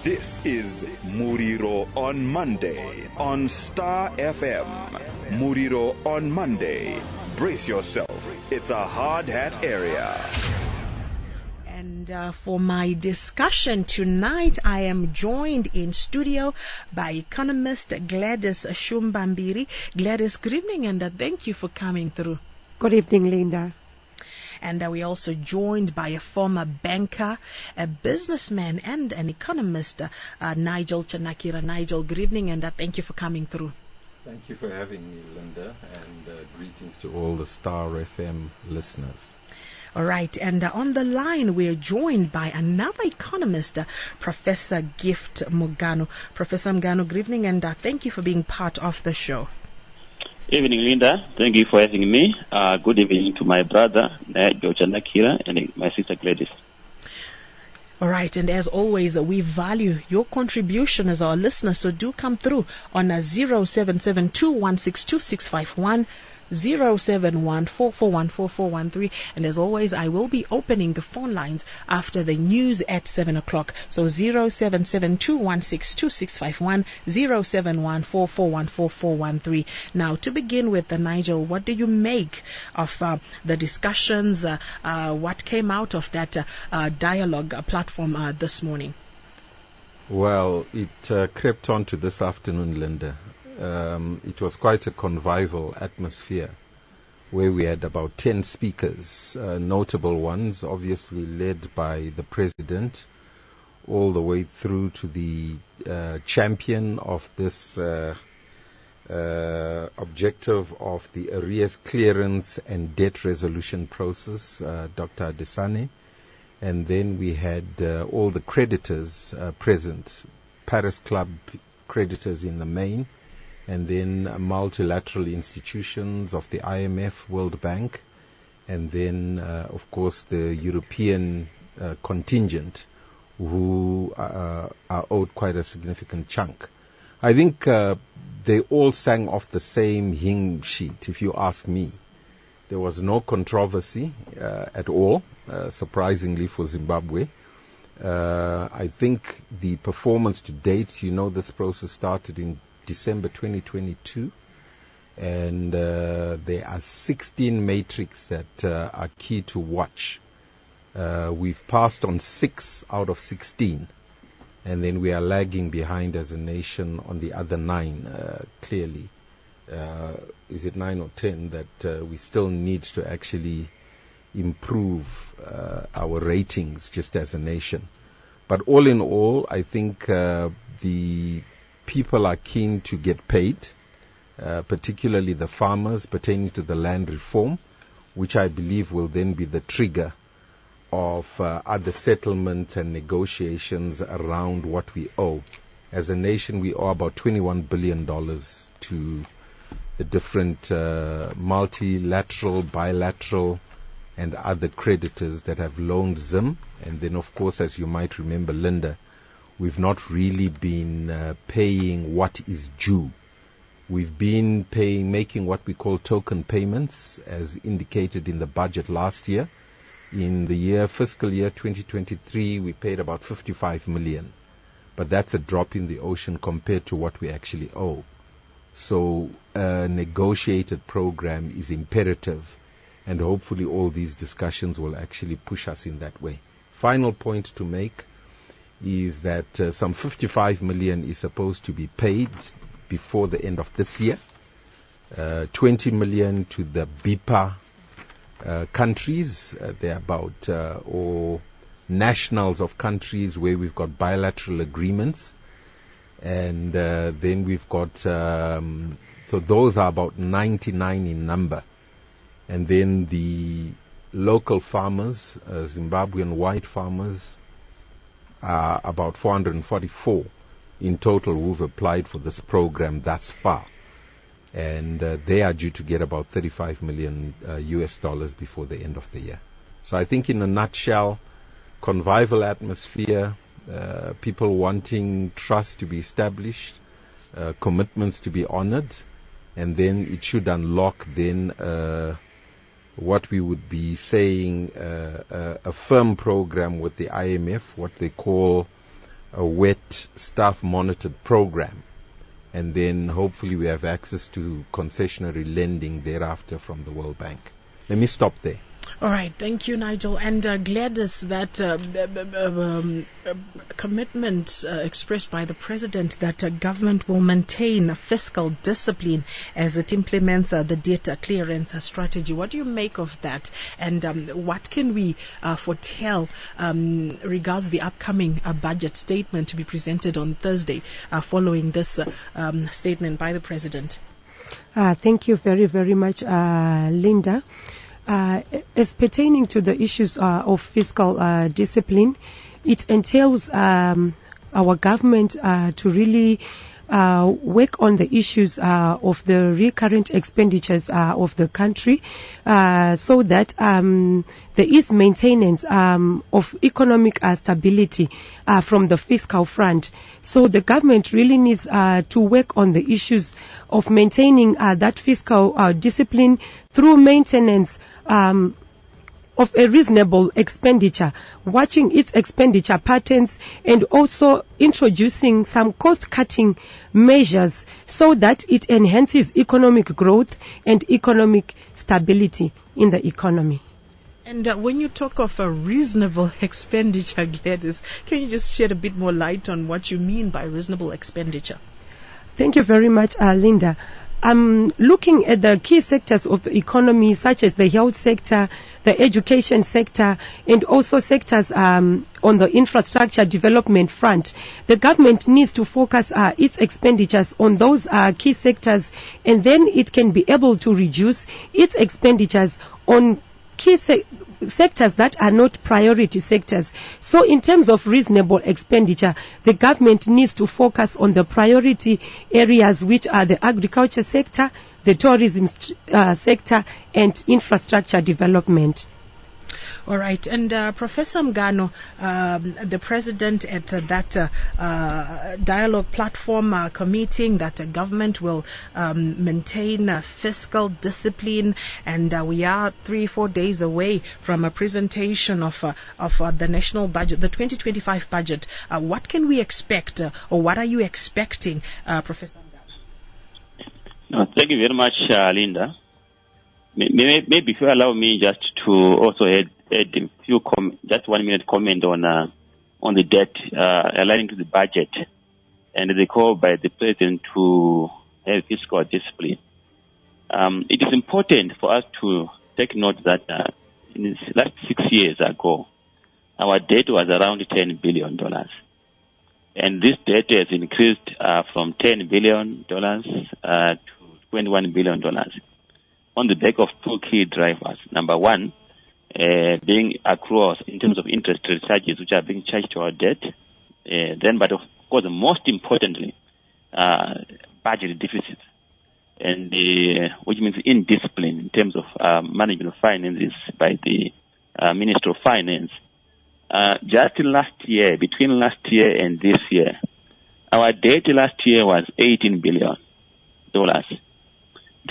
This is Muriro on Monday on Star FM. Muriro on Monday. Brace yourself. It's a hard hat area. And for my discussion tonight, I am joined in studio by economist Gladys Shumbambiri. Gladys, good evening, and thank you for coming through. Good evening, Linda. And we're also joined by a former banker, a businessman, and an economist, Nigel Chanakira. Nigel, good evening, and thank you for coming through. Thank you for having me, Linda, and greetings to all the Star FM listeners. All right, and on the line we're joined by another economist, Professor Gift Mugano. Professor Mugano, good evening, and thank you for being part of the show. Evening, Linda. Thank you for having me. Good evening to my brother, George Nakira, and my sister Gladys. All right, and as always, we value your contribution as our listeners, so do come through on 0772162651, 0714414413, and as always, I will be opening the phone lines after the news at 7 o'clock. So 0772162651, 0714414413. Now, to begin with, Nigel, what do you make of the discussions? What came out of that dialogue platform this morning? Well, it crept on to this afternoon, Linda. It was quite a convivial atmosphere where we had about 10 speakers, notable ones, obviously led by the president, all the way through to the champion of this objective of the arrears clearance and debt resolution process, Dr. Adesanya. And then we had all the creditors present, Paris Club creditors in the main, and then multilateral institutions of the IMF, World Bank, and then, of course, the European contingent, who are owed quite a significant chunk. I think they all sang off the same hymn sheet, if you ask me. There was no controversy at all, surprisingly for Zimbabwe. I think the performance to date, this process started in December 2022, and there are 16 metrics that are key to watch. We've passed on 6 out of 16, and then we are lagging behind as a nation on the other 9, clearly. Is it 9 or 10 that we still need to actually improve our ratings just as a nation. But all in all, I think the people are keen to get paid, particularly the farmers pertaining to the land reform, which I believe will then be the trigger of other settlements and negotiations around what we owe. As a nation, we owe about $21 billion to the different multilateral, bilateral, and other creditors that have loaned Zim. And then, of course, as you might remember, Linda, we've not really been paying what is due. We've been making what we call token payments, as indicated in the budget last year. In the fiscal year 2023, we paid about 55 million. But that's a drop in the ocean compared to what we actually owe. So a negotiated program is imperative, and hopefully all these discussions will actually push us in that way. Final point to make is that some 55 million is supposed to be paid before the end of this year. 20 million to the BIPA countries. They're about, or nationals of countries where we've got bilateral agreements. And then we've got, so those are about 99 in number. And then the local farmers, Zimbabwean white farmers, are about 444 in total who've applied for this program thus far. And they are due to get about 35 million US dollars before the end of the year. So I think in a nutshell, convivial atmosphere, people wanting trust to be established, commitments to be honored, and then it should unlock then what we would be saying a firm program with the IMF, what they call a wet staff monitored program, and then hopefully we have access to concessionary lending thereafter from the World Bank. Let me stop there. All right, thank you, Nigel. And Gladys, that commitment expressed by the President that government will maintain fiscal discipline as it implements the debt clearance strategy. What do you make of that? And what can we foretell regards the upcoming budget statement to be presented on Thursday following this statement by the President? Thank you very, very much, Linda. As pertaining to the issues of fiscal discipline, it entails our government to really work on the issues of the recurrent expenditures of the country so that there is maintenance of economic stability from the fiscal front. So the government really needs to work on the issues of maintaining that fiscal discipline through maintenance of a reasonable expenditure, watching its expenditure patterns, and also introducing some cost-cutting measures so that it enhances economic growth and economic stability in the economy. And when you talk of a reasonable expenditure, Gladys, can you just shed a bit more light on what you mean by reasonable expenditure? Thank you very much, Linda. Looking at the key sectors of the economy, such as the health sector, the education sector, and also sectors on the infrastructure development front, the government needs to focus its expenditures on those key sectors, and then it can be able to reduce its expenditures on key sectors that are not priority sectors. So in terms of reasonable expenditure, the government needs to focus on the priority areas, which are the agriculture sector, the tourism sector, and infrastructure development. All right. And Professor Mgano, the president at that dialogue platform committing that government will maintain fiscal discipline, and we are 3-4 days away from a presentation of the national budget, the 2025 budget. What can we expect, or what are you expecting, Professor Mgano? No, thank you very much, Linda. Maybe if you allow me just to also add a few just 1 minute comment on the debt aligning to the budget and the call by the president to have fiscal discipline. It is important for us to take note that in the last 6 years ago, our debt was around $10 billion. And this debt has increased from $10 billion to $21 billion on the back of two key drivers. Number one, being accruals in terms of interest rate charges which are being charged to our debt. But of course, most importantly, budget deficit, and which means indiscipline in terms of management of finances by the Minister of Finance. Just last year, between last year and this year, our debt last year was $18 billion.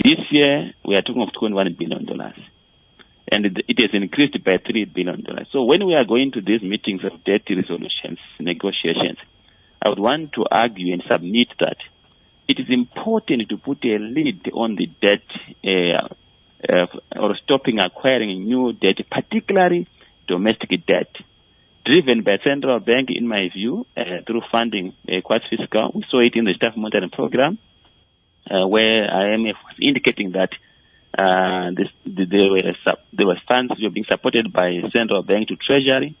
This year, we are talking of $21 billion. And it has increased by $3 billion. So when we are going to these meetings of debt resolutions, negotiations, I would want to argue and submit that it is important to put a lid on the debt or stopping acquiring new debt, particularly domestic debt, driven by central bank, in my view, through funding quite fiscal. We saw it in the staff monitoring program, where IMF was indicating that there were funds which were being supported by central bank to treasury,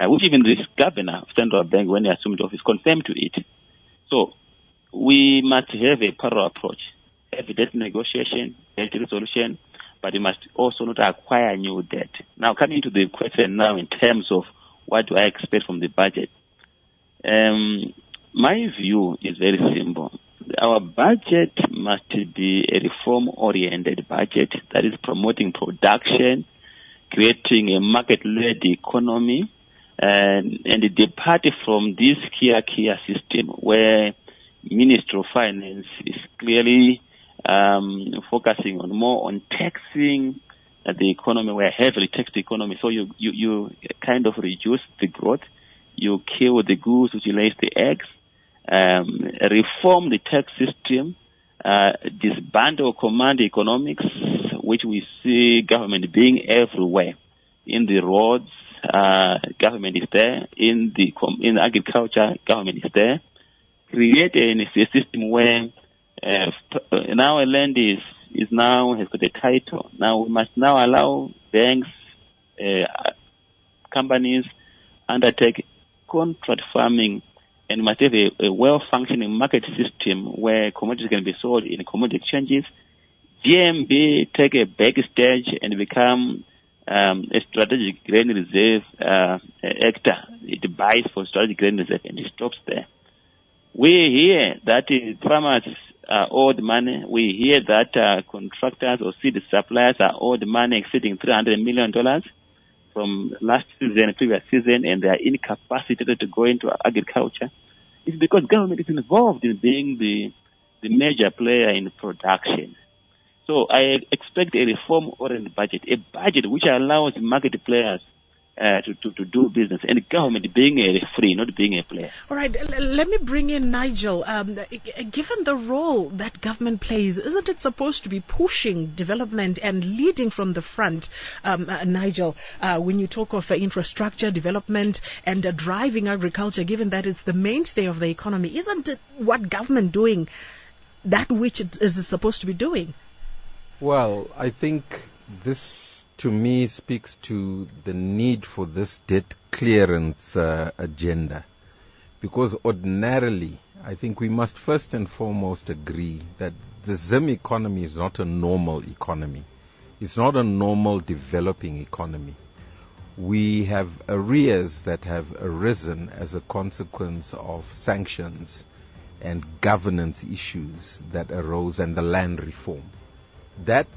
which even this governor of central bank, when he assumed office, confirmed to it. So we must have a parallel approach, have a debt negotiation, debt resolution, but we must also not acquire new debt. Now, coming to the question now in terms of what do I expect from the budget, my view is very simple. Our budget must be a reform-oriented budget that is promoting production, creating a market-led economy, and depart from this Kia system where Ministry of Finance is clearly focusing more on taxing the economy. We're a heavily taxed economy, so you kind of reduce the growth you kill the goose which lays the eggs, reform the tax system, disbandle command economics, which we see government being everywhere. In the roads, government is there. In agriculture, government is there. Create a system where now a land has got a title. Now we must now allow banks, companies undertake contract farming, and must have a well-functioning market system where commodities can be sold in commodity exchanges. GMB take a back stage and become a strategic grain reserve actor. It buys for strategic grain reserve and it stops there. We hear that farmers are owed money. We hear that contractors or seed suppliers are owed money exceeding $300 million from last season, previous season, and they are incapacitated to go into agriculture. It's because government is involved in being the major player in production. So I expect a reform-oriented budget, a budget which allows market players to do business, and government being a referee, not being a player. All right, let me bring in Nigel. Given the role that government plays, isn't it supposed to be pushing development and leading from the front, Nigel, when you talk of infrastructure development and driving agriculture, given that it's the mainstay of the economy? Isn't it what government doing that which it is supposed to be doing? Well, I think this, to me, speaks to the need for this debt clearance agenda. Because ordinarily, I think we must first and foremost agree that the Zim economy is not a normal economy. It's not a normal developing economy. We have arrears that have arisen as a consequence of sanctions and governance issues that arose and the land reform. That,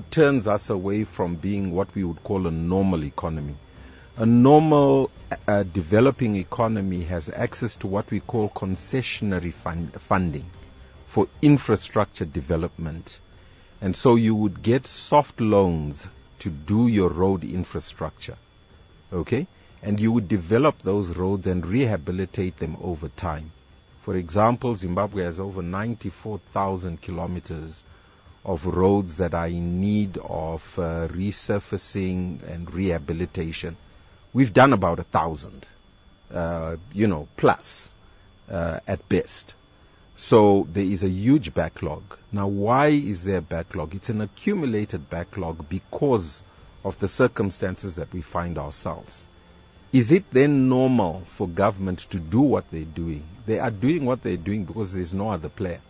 turns us away from being what we would call a normal economy. A normal developing economy has access to what we call concessionary funding for infrastructure development. And so you would get soft loans to do your road infrastructure. Okay? And you would develop those roads and rehabilitate them over time. For example, Zimbabwe has over 94,000 kilometers of roads that are in need of resurfacing and rehabilitation. We've done about 1,000, plus at best. So there is a huge backlog. Now, why is there a backlog? It's an accumulated backlog because of the circumstances that we find ourselves. Is it then normal for government to do what they're doing? They are doing what they're doing because there's no other player.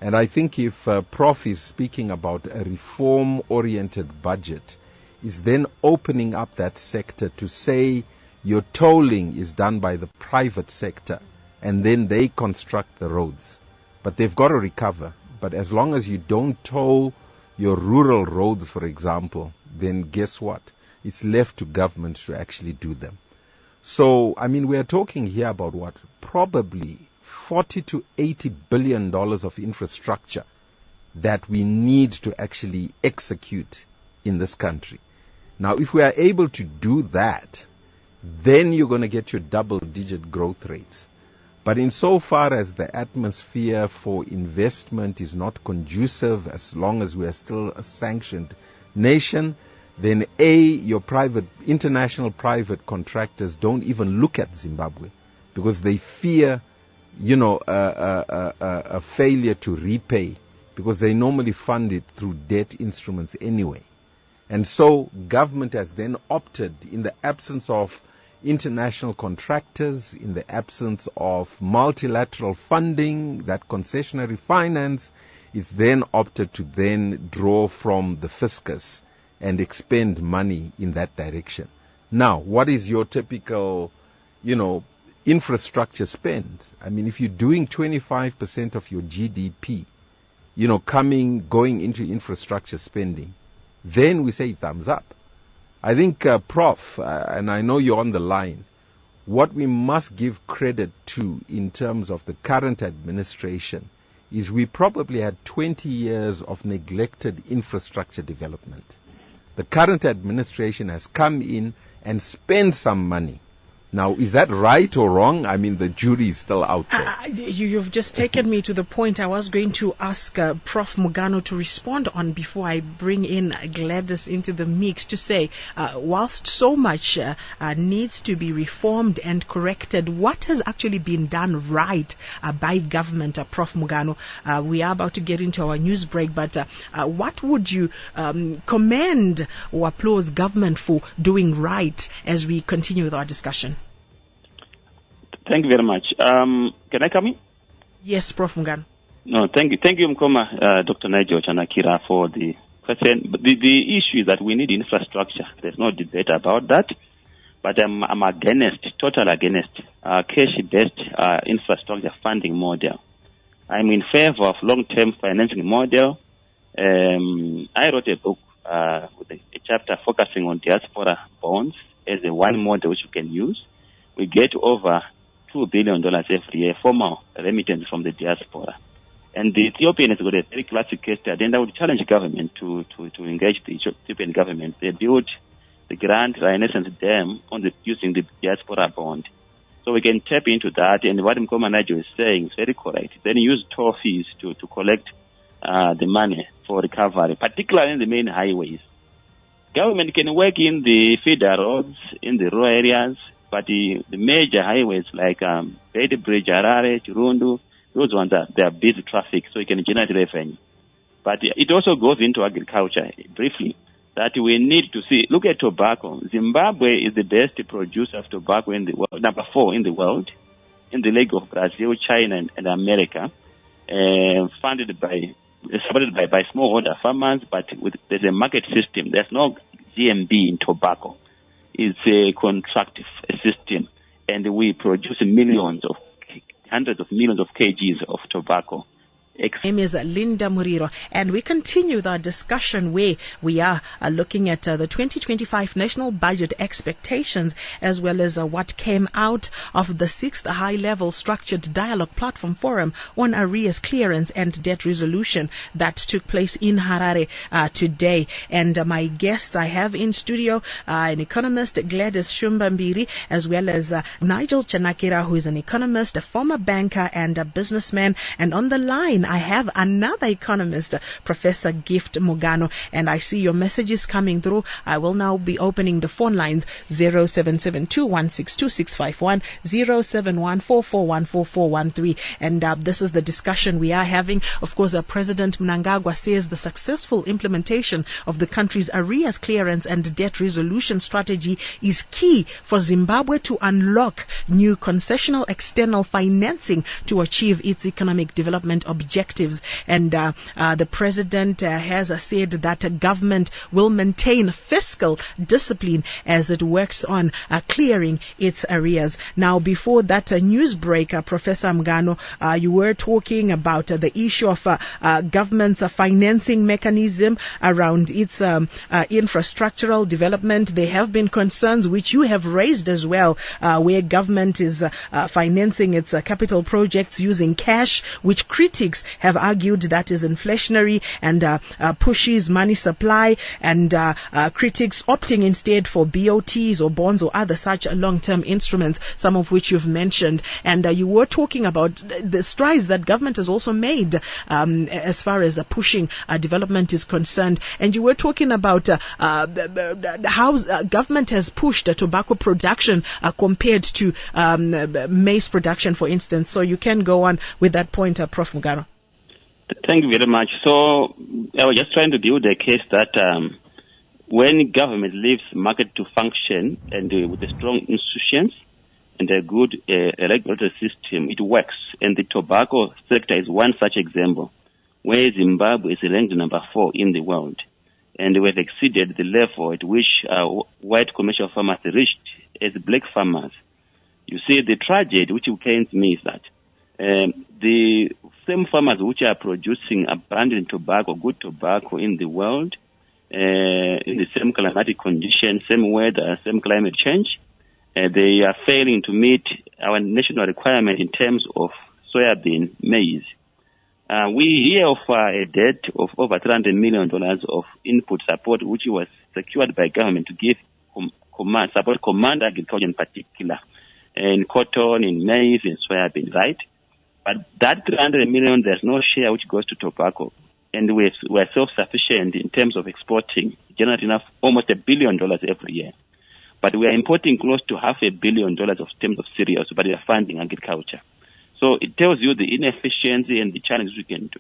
And I think if Prof is speaking about a reform-oriented budget, is then opening up that sector to say your tolling is done by the private sector and then they construct the roads. But they've got to recover. But as long as you don't toll your rural roads, for example, then guess what? It's left to government to actually do them. So, we are talking here about what? Probably 40 to 80 billion dollars of infrastructure that we need to actually execute in this country. Now, if we are able to do that, then you're going to get your double-digit growth rates. But insofar as the atmosphere for investment is not conducive, as long as we are still a sanctioned nation, then your international private contractors don't even look at Zimbabwe because they fear, a failure to repay, because they normally fund it through debt instruments anyway. And so government has then opted, in the absence of international contractors, in the absence of multilateral funding, that concessionary finance, is then opted to then draw from the fiscus and expend money in that direction. Now, what is your typical, infrastructure spend? If you're doing 25% of your GDP, going into infrastructure spending, then we say thumbs up. I think, Prof, and I know you're on the line, what we must give credit to in terms of the current administration is we probably had 20 years of neglected infrastructure development. The current administration has come in and spent some money, Now, is that right or wrong? I mean, the jury is still out there. You've just taken me to the point I was going to ask Prof. Mogano to respond on before I bring in Gladys into the mix, to say, whilst so much needs to be reformed and corrected, what has actually been done right by government, Prof. Mogano? We are about to get into our news break, but what would you commend or applaud government for doing right as we continue with our discussion? Thank you very much. Can I come in? Yes, Prof. Mogano. No, thank you. Thank you, Mkoma, Dr. Nigel Chanakira, for the question. But the issue is that we need infrastructure. There's no debate about that. But I'm against, total against, cash-based infrastructure funding model. I'm in favor of long-term financing model. I wrote a book with a chapter focusing on diaspora bonds as a one model which you can use. We get over $2 billion every year, formal remittance from the diaspora. And the Ethiopian has got a very classic case study, and I would challenge government to engage the Ethiopian government. They built the Grand Renaissance Dam using the diaspora bond. So we can tap into that, and what Mkoma Najo is saying is very correct. Then use toll fees to collect the money for recovery, particularly in the main highways. Government can work in the feeder roads, in the rural areas, but the major highways like Bedi Bridge, Harare, Chirundu, those ones they are busy traffic, so you can generate revenue. But it also goes into agriculture, briefly, that we need to see. Look at tobacco. Zimbabwe is the best producer of tobacco in the world, number 4 in the world, in the leg of Brazil, China, and America, supported by smallholder farmers, but there's a market system. There's no GMB in tobacco. It's a contractive system, and we produce hundreds of millions of kgs of tobacco. My name is Linda Muriro, and we continue with our discussion where we are looking at the 2025 national budget expectations, as well as what came out of the 6th high-level structured dialogue platform forum on arrears clearance and debt resolution that took place in Harare today. And my guests I have in studio, an economist, Gladys Shumbambiri, as well as Nigel Chanakira, who is an economist, a former banker and a businessman. And on the line, I have another economist, Professor Gift Mogano, and I see your messages coming through. I will now be opening the phone lines 0772162651, 0714414413, and this is the discussion we are having. Of course, President Mnangagwa says the successful implementation of the country's arrears clearance and debt resolution strategy is key for Zimbabwe to unlock new concessional external financing to achieve its economic development objectives. And the president has said that government will maintain fiscal discipline as it works on clearing its arrears. Now, before that news break, Professor Mogano, you were talking about the issue of government's financing mechanism around its infrastructural development. There have been concerns which you have raised as well, where government is financing its capital projects using cash, which critics have argued that is inflationary and pushes money supply, and critics opting instead for BOTs or bonds or other such long-term instruments, some of which you've mentioned. And you were talking about the strides that government has also made as far as pushing development is concerned. And you were talking about how government has pushed tobacco production compared to maize production, for instance. So you can go on with that point, Prof. Mogano. Thank you very much. So I was just trying to build a case that when government leaves market to function and with a strong institutions and a good regulatory system, it works. And the tobacco sector is one such example, where Zimbabwe is ranked number 4 in the world. And we have exceeded the level at which white commercial farmers reached as black farmers. You see, the tragedy which pains me is that the same farmers which are producing abundant tobacco, good tobacco in the world, in the same climatic conditions, same weather, same climate change, they are failing to meet our national requirement in terms of soybean, maize. We hear of a debt of over $300 million of input support, which was secured by government to give support command agriculture in particular. in cotton, in maize, in soybean, right? But that 300 million, there's no share which goes to tobacco. And we're self-sufficient in terms of exporting, generating almost $1 billion every year. But we are importing close to $500 million of terms of cereals, but we are funding agriculture. So it tells you the inefficiency and the challenges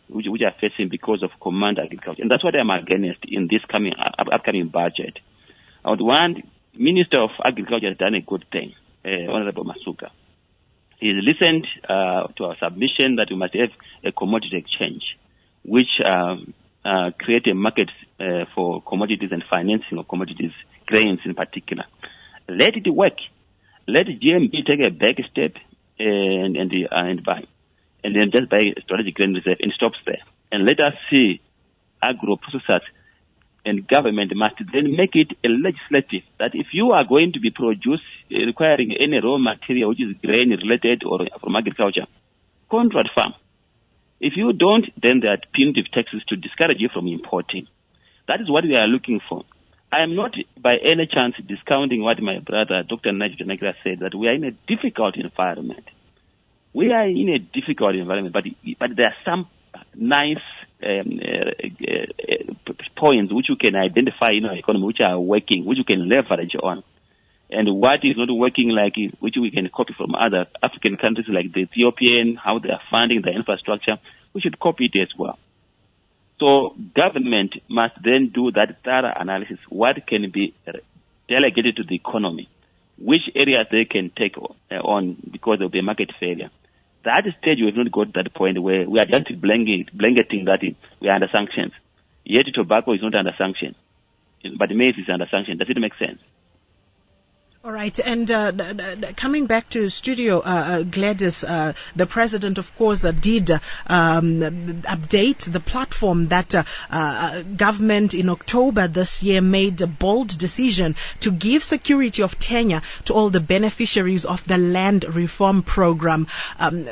which are facing because of command agriculture. And that's what I'm against in this upcoming budget. I would want Minister of Agriculture has done a good thing, Honorable Masuka. He listened to our submission that we must have a commodity exchange, which create a market for commodities and financing of commodities, grains in particular. Let it work. Let GMB take a back step and buy, and then just buy strategic grain reserve and stops there. And let us see agro processors and government must then make it a legislative that if you are going to be requiring any raw material which is grain related or from agriculture, contract farm. If you don't, then there are punitive taxes to discourage you from importing. That is what we are looking for. I am not by any chance discounting what my brother, Dr. Najib Nagira, said, that we are in a difficult environment. We are in a difficult environment, but there are some nice points which you can identify in our economy, which are working, which you can leverage on. And what is not working, like which we can copy from other African countries like the Ethiopian, how they are funding the infrastructure, we should copy it as well. So government must then do that thorough analysis. What can be delegated to the economy? Which areas they can take on because of the market failure? That stage we have not got to that point where we are just blanketing that we are under sanctions. Yet tobacco is not under sanction, but maize is under sanction. Does it make sense? All right, and coming back to studio, Gladys, the president, of course, did update the platform that government in October this year made a bold decision to give security of tenure to all the beneficiaries of the land reform program.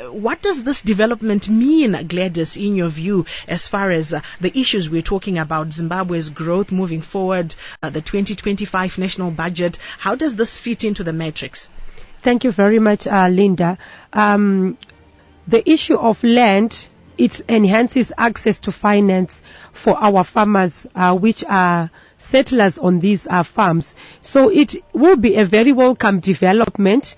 What does this development mean, Gladys, in your view, as far as the issues we're talking about, Zimbabwe's growth moving forward, the 2025 national budget? How does this fit into the matrix? Thank you very much, Linda. The issue of land, it enhances access to finance for our farmers, which are settlers on these farms. So it will be a very welcome development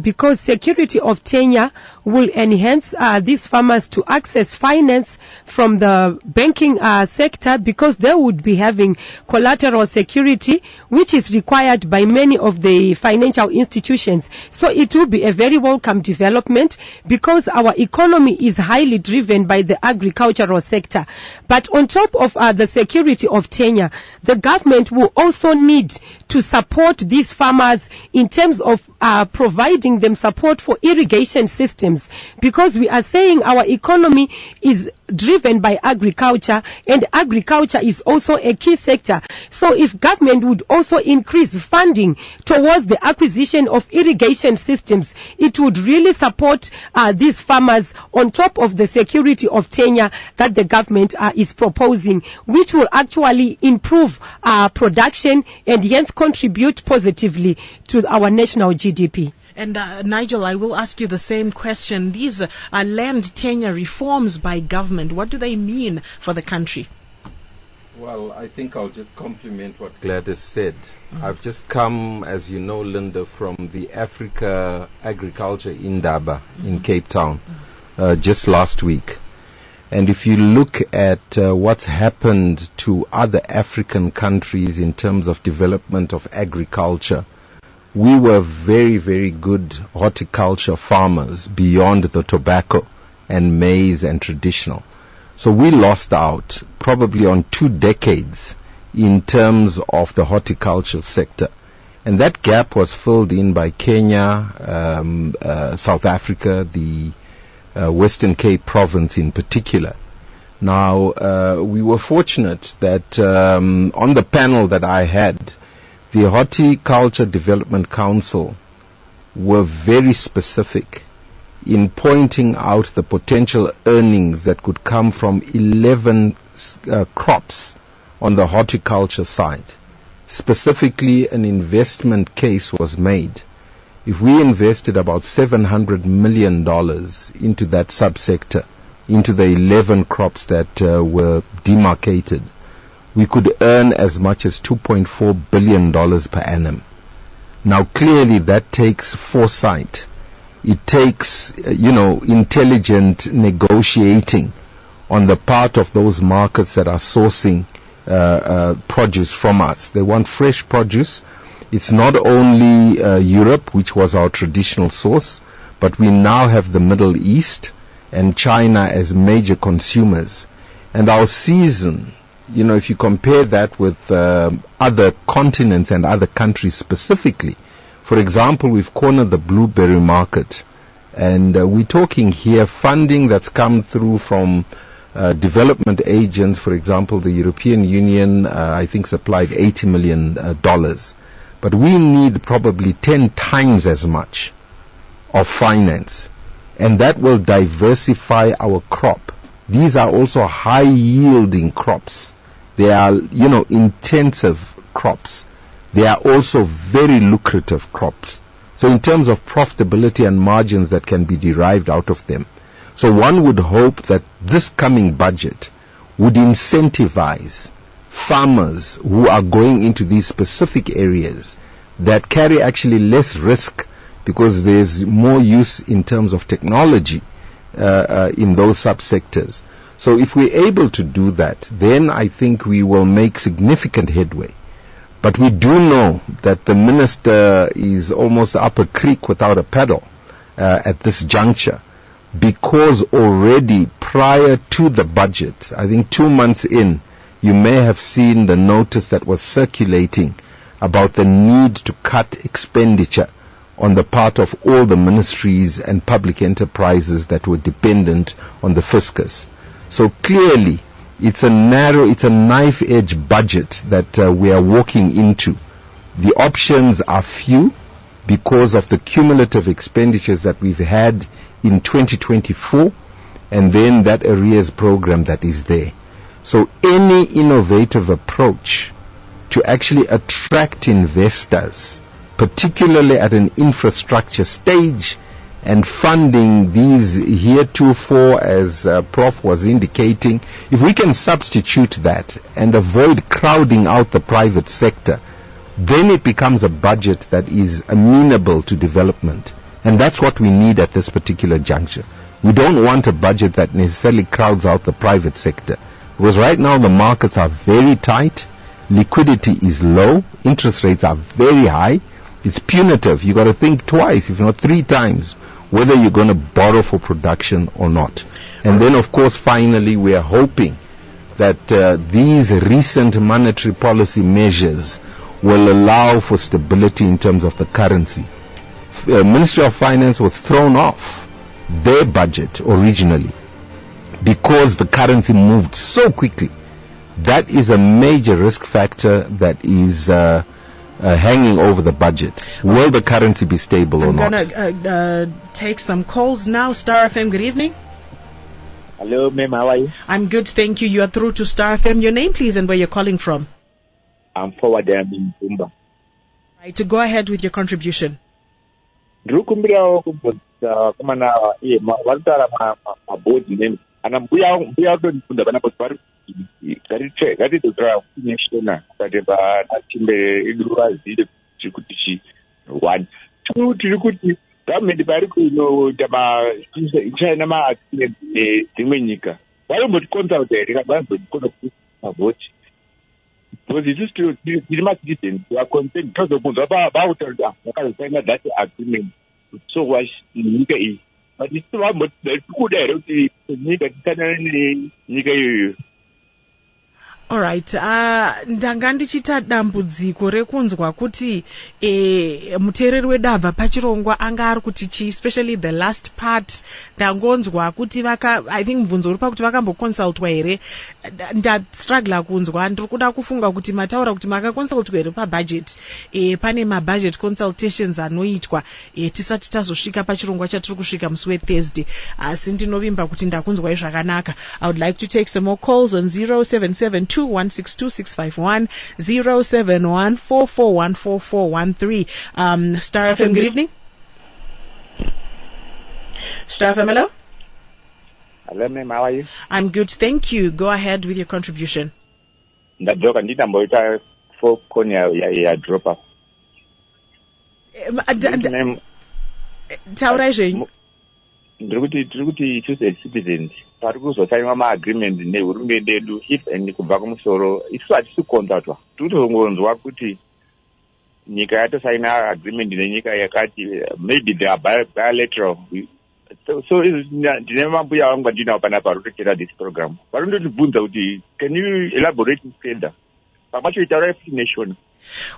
because security of tenure will enhance these farmers to access finance from the banking sector because they would be having collateral security, which is required by many of the financial institutions. So it will be a very welcome development because our economy is highly driven by the agricultural sector. But on top of the security of tenure, the government will also need to support these farmers in terms of providing them support for irrigation systems, because we are saying our economy is driven by agriculture, and agriculture is also a key sector. So if government would also increase funding towards the acquisition of irrigation systems, it would really support these farmers on top of the security of tenure that the government is proposing, which will actually improve production and hence contribute positively to our national GDP. And Nigel, I will ask you the same question. These land tenure reforms by government, what do they mean for the country? Well, I think I'll just compliment what Gladys said. I've just come, as you know, Linda, from the Africa Agriculture Indaba in Cape Town just last week. And if you look at what's happened to other African countries in terms of development of agriculture, we were very, very good horticulture farmers beyond the tobacco and maize and traditional. So we lost out probably on 2 decades in terms of the horticulture sector. And that gap was filled in by Kenya, South Africa, the Western Cape province in particular. Now, we were fortunate that on the panel that I had, the Horticulture Development Council were very specific in pointing out the potential earnings that could come from 11 crops on the horticulture side. Specifically, an investment case was made if we invested about $700 million into that subsector, into the 11 crops that were demarcated, we could earn as much as $2.4 billion per annum. Now, clearly that takes foresight. It takes, intelligent negotiating on the part of those markets that are sourcing produce from us. They want fresh produce. It's not only Europe, which was our traditional source, but we now have the Middle East and China as major consumers. And our season, if you compare that with other continents and other countries specifically, for example, we've cornered the blueberry market, and we're talking here funding that's come through from development agents. For example, the European Union, I think, supplied $80 million. But we need probably 10 times as much of finance, and that will diversify our crop. These are also high-yielding crops. They are, intensive crops. They are also very lucrative crops. So in terms of profitability and margins that can be derived out of them. So one would hope that this coming budget would incentivize farmers who are going into these specific areas that carry actually less risk, because there's more use in terms of technology in those subsectors. So if we're able to do that, then I think we will make significant headway. But we do know that the minister is almost up a creek without a paddle at this juncture, because already prior to the budget, I think 2 months in, you may have seen the notice that was circulating about the need to cut expenditure on the part of all the ministries and public enterprises that were dependent on the fiscus. So clearly, it's a knife-edge budget that we are walking into. The options are few because of the cumulative expenditures that we've had in 2024, and then that arrears program that is there. So any innovative approach to actually attract investors, particularly at an infrastructure stage, and funding these heretofore, as Prof was indicating, if we can substitute that and avoid crowding out the private sector, then it becomes a budget that is amenable to development. And that's what we need at this particular juncture. We don't want a budget that necessarily crowds out the private sector, because right now the markets are very tight, liquidity is low, interest rates are very high, it's punitive. You've got to think twice, if not 3 times, whether you're going to borrow for production or not. And then, of course, finally, we are hoping that these recent monetary policy measures will allow for stability in terms of the currency. Ministry of Finance was thrown off their budget originally because the currency moved so quickly. That is a major risk factor that is hanging over the budget. Will the currency be stable or not? I'm going to take some calls now. Star FM, good evening. Hello, ma'am. How are you? I'm good, thank you. You are through to Star FM. Your name, please, and where you're calling from. I'm forward there in Pumba. Right, to go ahead with your contribution. Rukumbira kumana wantara mabodi nemi ana mbuya ndo ndifunda bana kuti vari kutora neshona kuti vatimbe idura zile kuti chi one two tiri kuti government vari kunoita China dzimwe nyika vari mboti consult here vazotikona kuti mavhoti because it is to tiri macitizens who are concerned tozobvunzwa vautaura vakazosaina that agreement so was nyika iyi but isi vamboti kuda here kuti nyika titanane nenyika iyoyo. Alright, ndanga ndichita dambudziko rekunzwa kuti muteereri wedu abva pachirongwa anga ari kuti chi, especially the last part, ndangonzwa kuti I think mubvunzo uri pakuti vakamboconsultwa here, ndastrugla kunzwa. Ndiri kuda kufunga kuti mataura kuti makaconsultwa here pabudget. Pane mabudget consultations anoitwa tisati tazosvika pachirongwa chatiri kusvika musi weThursday. Asi ndinovimba kuti ndakunzwai zvakanaka. I would like to take some more calls on 0772162651, 0714414413. Star FM, good evening. Star FM, hello? Hello, ma'am. How are you? I'm good, thank you. Go ahead with your contribution. Ndajoka nditamboita for konya ya drop up. Taurai zvenyu. Ndiri kuti citizens pari kuzosainwa maagreement nehurumende yedu if and kubva kumusoro isu hatisi kukonzatwa tiri kutongonzwa kuti nyika yatosaina agreement nenyika yakati maybe they are bilateral. So ndine mambuya vangu vandinawo panapa varikutotera this program varondotibvunza kuti can you elaborate further pamacho itaura futi nation.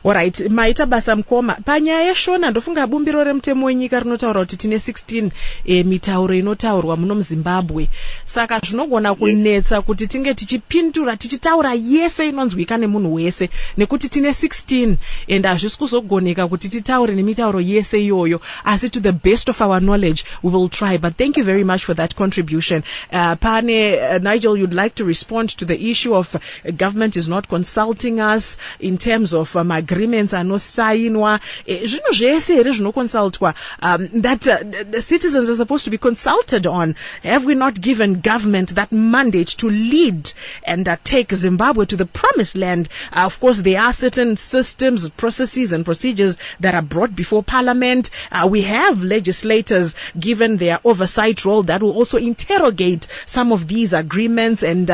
Alright, maita basa mkoma. Panyaya yeshona ndofunga bumbiro remutemo wenyika rinotaura kuti tine 16 mitauro inotaurwa muno muZimbabwe. Saka zvinogona kunetsa kuti tinge tichipindura tichitaura yese inonzwika nemunhu wese nekuti tine 16 and hazvisi kuzogoneka kuti titaure nemitauro yese iyoyo, asi to the best of our knowledge we will try. But thank you very much for that contribution. Pane Nigel, you'd like to respond to the issue of government is not consulting us in terms of agreements anosainwa zvinhu zvese here zvinoconsultwa that the citizens are supposed to be consulted on. Have we not given government that mandate to lead and take Zimbabwe to the promised land? Of course, there are certain systems, processes and procedures that are brought before parliament. We have legislators given their oversight role that will also interrogate some of these agreements and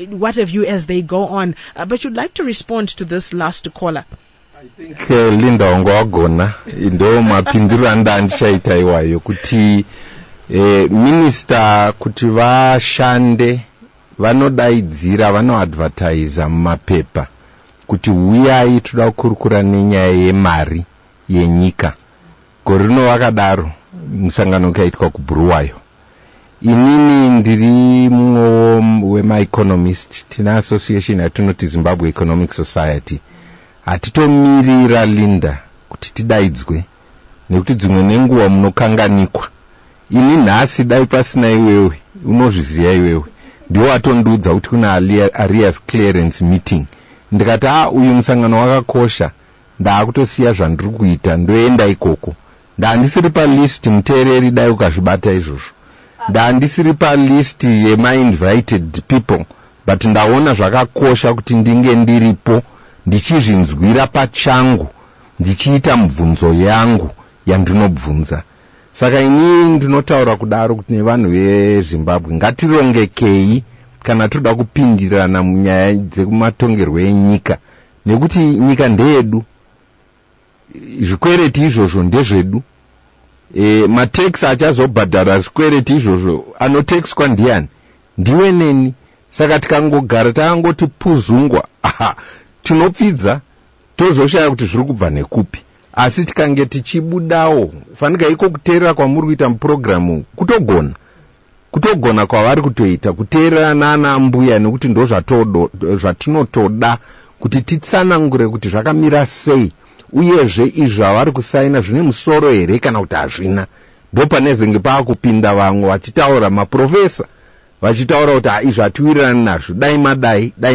what have you as they go on. But you'd like to respond to this last caller. I think Linda wangwagona ndo mapindura ndandichaita iwayo kuti minister kuti vashande vanodaidzira vanoadvertise mumapepa kuti uyai toda kukurukura nenyaya yemari yenyika. Gore rino vakadaro musangano ukaitwa kuBhuluwayo. Inini ndiri mumwe wemaeconomist, tina association yatinoti Zimbabwe Economic Society. Hatitomirira Linda kuti tidaidzwe nekuti dzimwe nenguva munokanganikwa. Ini nhasi dai pasina iwewe, unozviziva iwewe, ndiwo watondiudza kuti kuna arrears clearance meeting. Ndikati uyu musangano wakakosha, ndaakutosiya zvandiri kuita ndoenda ikoko. Ndandisiri palist muteereri dai ukazvibata izvozvo. Ndandisiri palist yema-invited people, but ndaona zvakakosha kuti ndinge ndiripo ndichizvinzwira pachangu ndichiita mibvunzo yangu yandinobvunza. Saka ini ndinotaura kudaro kuti nevanhu veZimbabwe ngatirongekei kana toda kupindirana munyaya dzekumatongerwo enyika, nekuti nyika ndeyedu, zvikwereti izvozvo ndezvedu. Matax achazobhadhara zvikwereti izvozvo anotaxwa ndiani? Ndiwe neni. Saka tikangogara takangoti puzungwa tinopfidza tozoshaya kuti zviri kubva nekupi. Asi tikange tichibudawo fanika iko kuteerera kwamuri kuita muprogramu kutogona kwavari kutoita kuteerera nana mbuya nekuti ndo zvatinotoda kuti titsanangure kuti zvakamira sei uyezve izvi avari kusaina zvine musoro here kana kuti hazvina. Ndo panezenge paakupinda vamwe vachitaura maprofesa vachitaura kuti izvi hatiwirirani nazvo, dai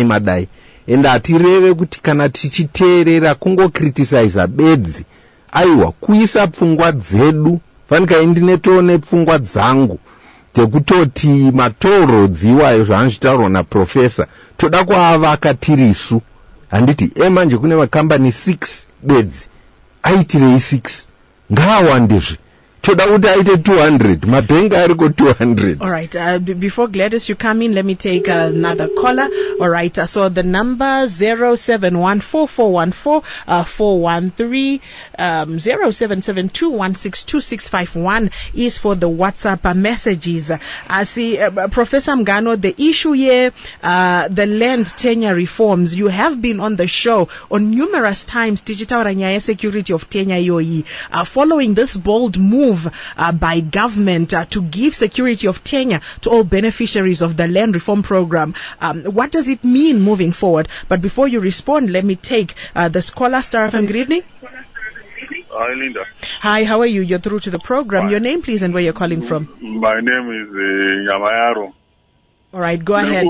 madai. Ende hatireve kuti kana tichiteerera kungokriticize bedzi, aiwa kuisa pfungwa dzedu. Fanika indinetone pfungwa dzangu dzekutoti matorodzii iwayo zvaanochitaurwa naprofesa toda kuavaka tirisu. Handiti manje kune makambani 6 bedzi, aitirei 6 ngaawandezve. Toda kuti aite 200 mabhenga ariko 200. All right, before Gladys you come in, let me take another caller. All right, so the number 0714414413 0772162651 is for the WhatsApp messages. I see Professor Mngano, the issue here, the land tenure reforms. You have been on the show on numerous times, digital nyaya security of tenure yoyi, following this bold move by government to give security of tenure to all beneficiaries of the land reform program. What does it mean moving forward? But before you respond, let me take the scholar. Star FM, good evening. Hi, Linda. Hi, how are you? You're through to the program. Your name, please, and where you're calling from. My name is Yamayaro. All right, go ahead.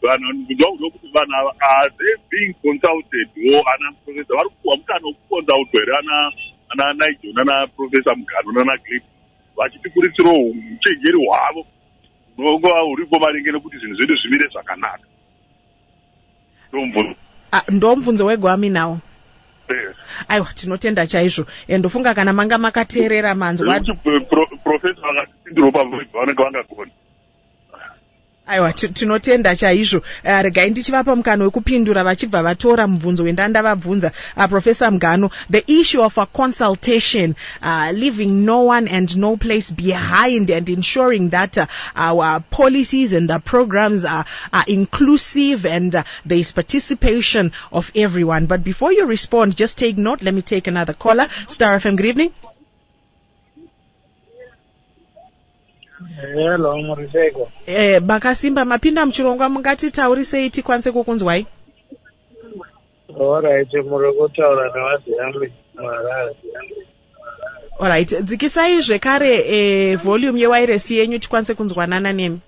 Are they being consulted or ana professor vari kuwa mukana wekuconsultwa here ana Nigel nana professor Mugano nana Clip vachitikurudzirawo uchenjeri hwavo hunonga huripo maringe nekuti zvinhu zvedu zvimire zvakanaka. Ndomubvunzo wegwami nawo. Aiwa, tinotenda chaizvo. Ndofunga kana manga makateerera manzwa professor vakatipindirawo pavo vanenge vangagona. Aiwa, tinotenda chaizvo. Regai ndichivapa mukana wekupindura vachibva vatora mubvunzo wendanda vabvunza. Professor Mugano, the issue of a consultation, leaving no one and no place behind and ensuring that our policies and our programs are inclusive and there is participation of everyone. But before you respond, just take note. Let me take another caller. Star FM, good evening. Hello, Muriseko. Bakasimba mapinda mchirongwa mungati taurisei tikwanise kukunzwai. Alright, murikutaura nevaziyambi Marara. Alright, dzikisai zvekare volume yewireless yenyu tikwanise kunzwanana nemi.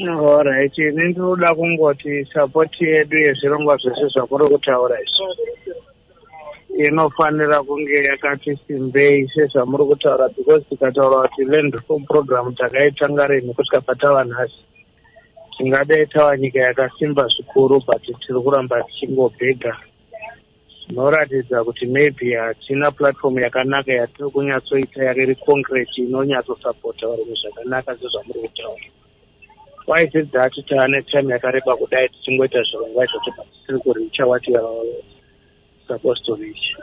Alright, ini ndinoda kungoti support yedu yezvirongwa zvese zvamuri kutaura inofanira kunge yakati simbei sezvamuri kutaura, because tikataura kuti land reform program takaitanga rini kusvika patava nhasi tingadai tava nyika yakasimba zvikuru, but tiri kuramba tichingobhega. Zvinoratidza kuti maybe hatina platform yakanaka yatiri kunyatsoita yari concrete inonyatsosapota varume zvakanaka sezvamuri kutaura. Why is it that taane time yakareba kudai tichingoita zvirongwa izvozvo but tisiri kuricha what we are supposed to reach?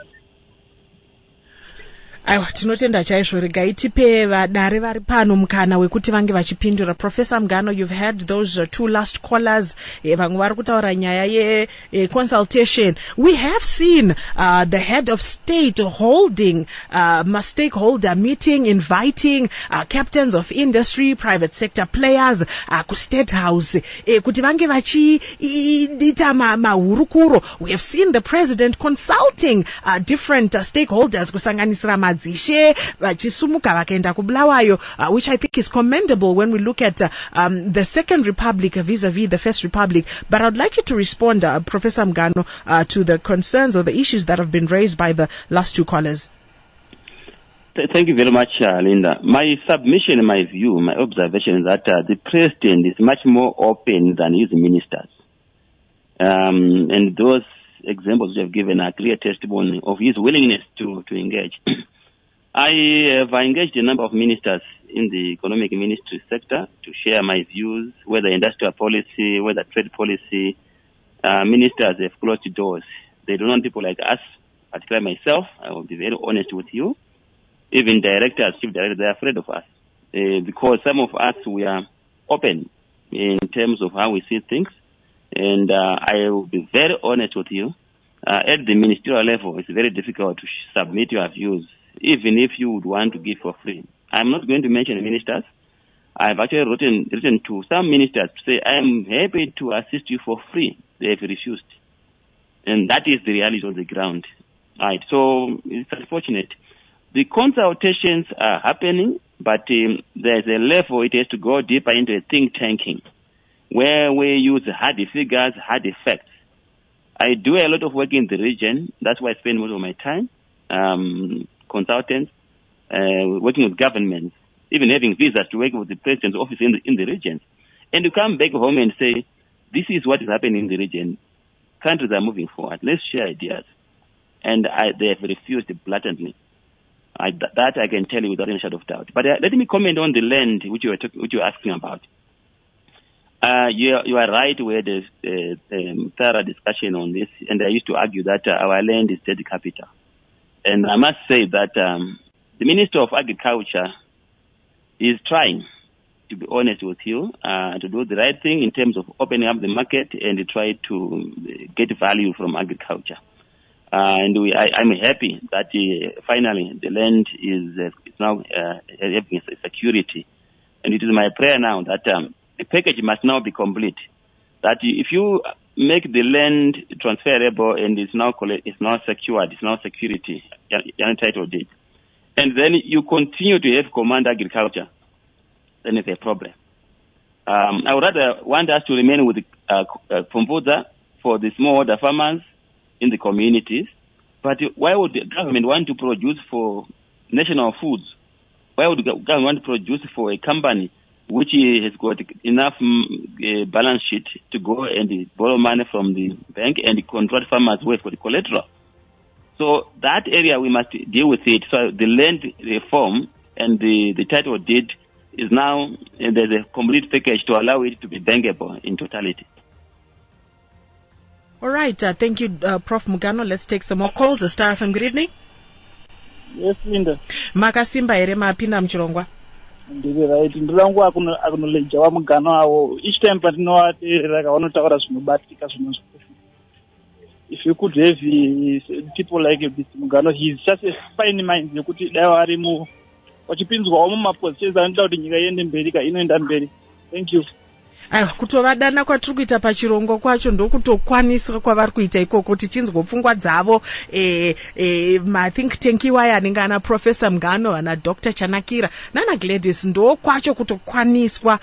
Aiwa, tinotenda chaizvo. Regai tipe vadare vari pano mukana wekuti vange vachipindura. Professor Mugano, you've had those two last callers. Vamwe vari kutaura nyaya ye consultation. We have seen the head of state holding a stakeholder meeting, inviting captains of industry, private sector players ku State House kuti vange vachiita mahurukuro. We have seen the president consulting different stakeholders kusanganisira madzishe vachisumuka vakaenda kubulawayo, which I think is commendable when we look at the Second Republic vis-a-vis the First Republic. But I'd like you to respond, Professor Mugano, to the concerns or the issues that have been raised by the last two callers. Thank you very much, Linda. My submission, my view, my observation is that the president is much more open than his ministers. And those examples you have given are clear testimony of his willingness to engage. I have engaged a number of ministers in the economic ministry sector to share my views, whether industrial policy, whether trade policy. Ministers have closed doors. They don't want people like us, particularly myself. I will be very honest with you. Even directors, chief directors, they're afraid of us because some of us, we are open in terms of how we see things. And I will be very honest with you. At the ministerial level, it's very difficult to submit your views, even if you would want to give for free. I'm not going to mention ministers. I've actually written to some ministers to say, I am happy to assist you for free. They've refused. And that is the reality on the ground. Right. So it's unfortunate. The consultations are happening, but there's a level it has to go deeper into a think tanking, where we use hard figures, hard facts. I do a lot of work in the region. That's why I spend most of my time. Consultants, working with governments, even having visas to work with the president's office in the region. And you come back home and say, this is what is happening in the region. Countries are moving forward. Let's share ideas. And they have refused blatantly. That I can tell you without any shadow of doubt. But let me comment on the land which you were asking about. You are right. We had a thorough discussion on this, and I used to argue that our land is state capital. And I must say that the Minister of Agriculture is trying, to be honest with you, to do the right thing in terms of opening up the market and to try to get value from agriculture. And I'm happy that finally the land is now having security. And it is my prayer now that the package must now be complete. That if you make the land transferable and it's now secured, it's now security, you're entitled it. And then you continue to have command agriculture, then it's a problem. I would rather want us to remain with Pumbuza for the smallholder farmers in the communities. But why would the government want to produce for national foods? Why would the government want to produce for a company which has got enough balance sheet to go and borrow money from the bank and control farmers with for the collateral? So that area we must deal with it. So the land reform and the title deed is now there's a complete package to allow it to be bankable in totality. All right. Thank you, Prof. Mugano. Let's take some more calls. The Star FM, good evening. Yes, Linda. Makasimba ere mapinda mchirongwa. Ndiri right. Ndirangu akunoleja wa Mugano awo. Each time patinoateerera vanotaura zvinobatika zvinozvikufira. If you could have people like Mr. Mugano, he's just a fine mind. Yekuti dai vari wachipinzwawo mumapositions anoita kuti nyika iende mberi inoenda mberi. Thank you. Kutovadana kwatiri kuita pachirongo kwacho ndokutokwaniswa kwavari kuita ikoko tichinzwa pfungwa dzavo mathink tank iwayo anenge ana Professor Mugano ana Dr. Chanakira nana Gladys ndo kwacho kutokwaniswa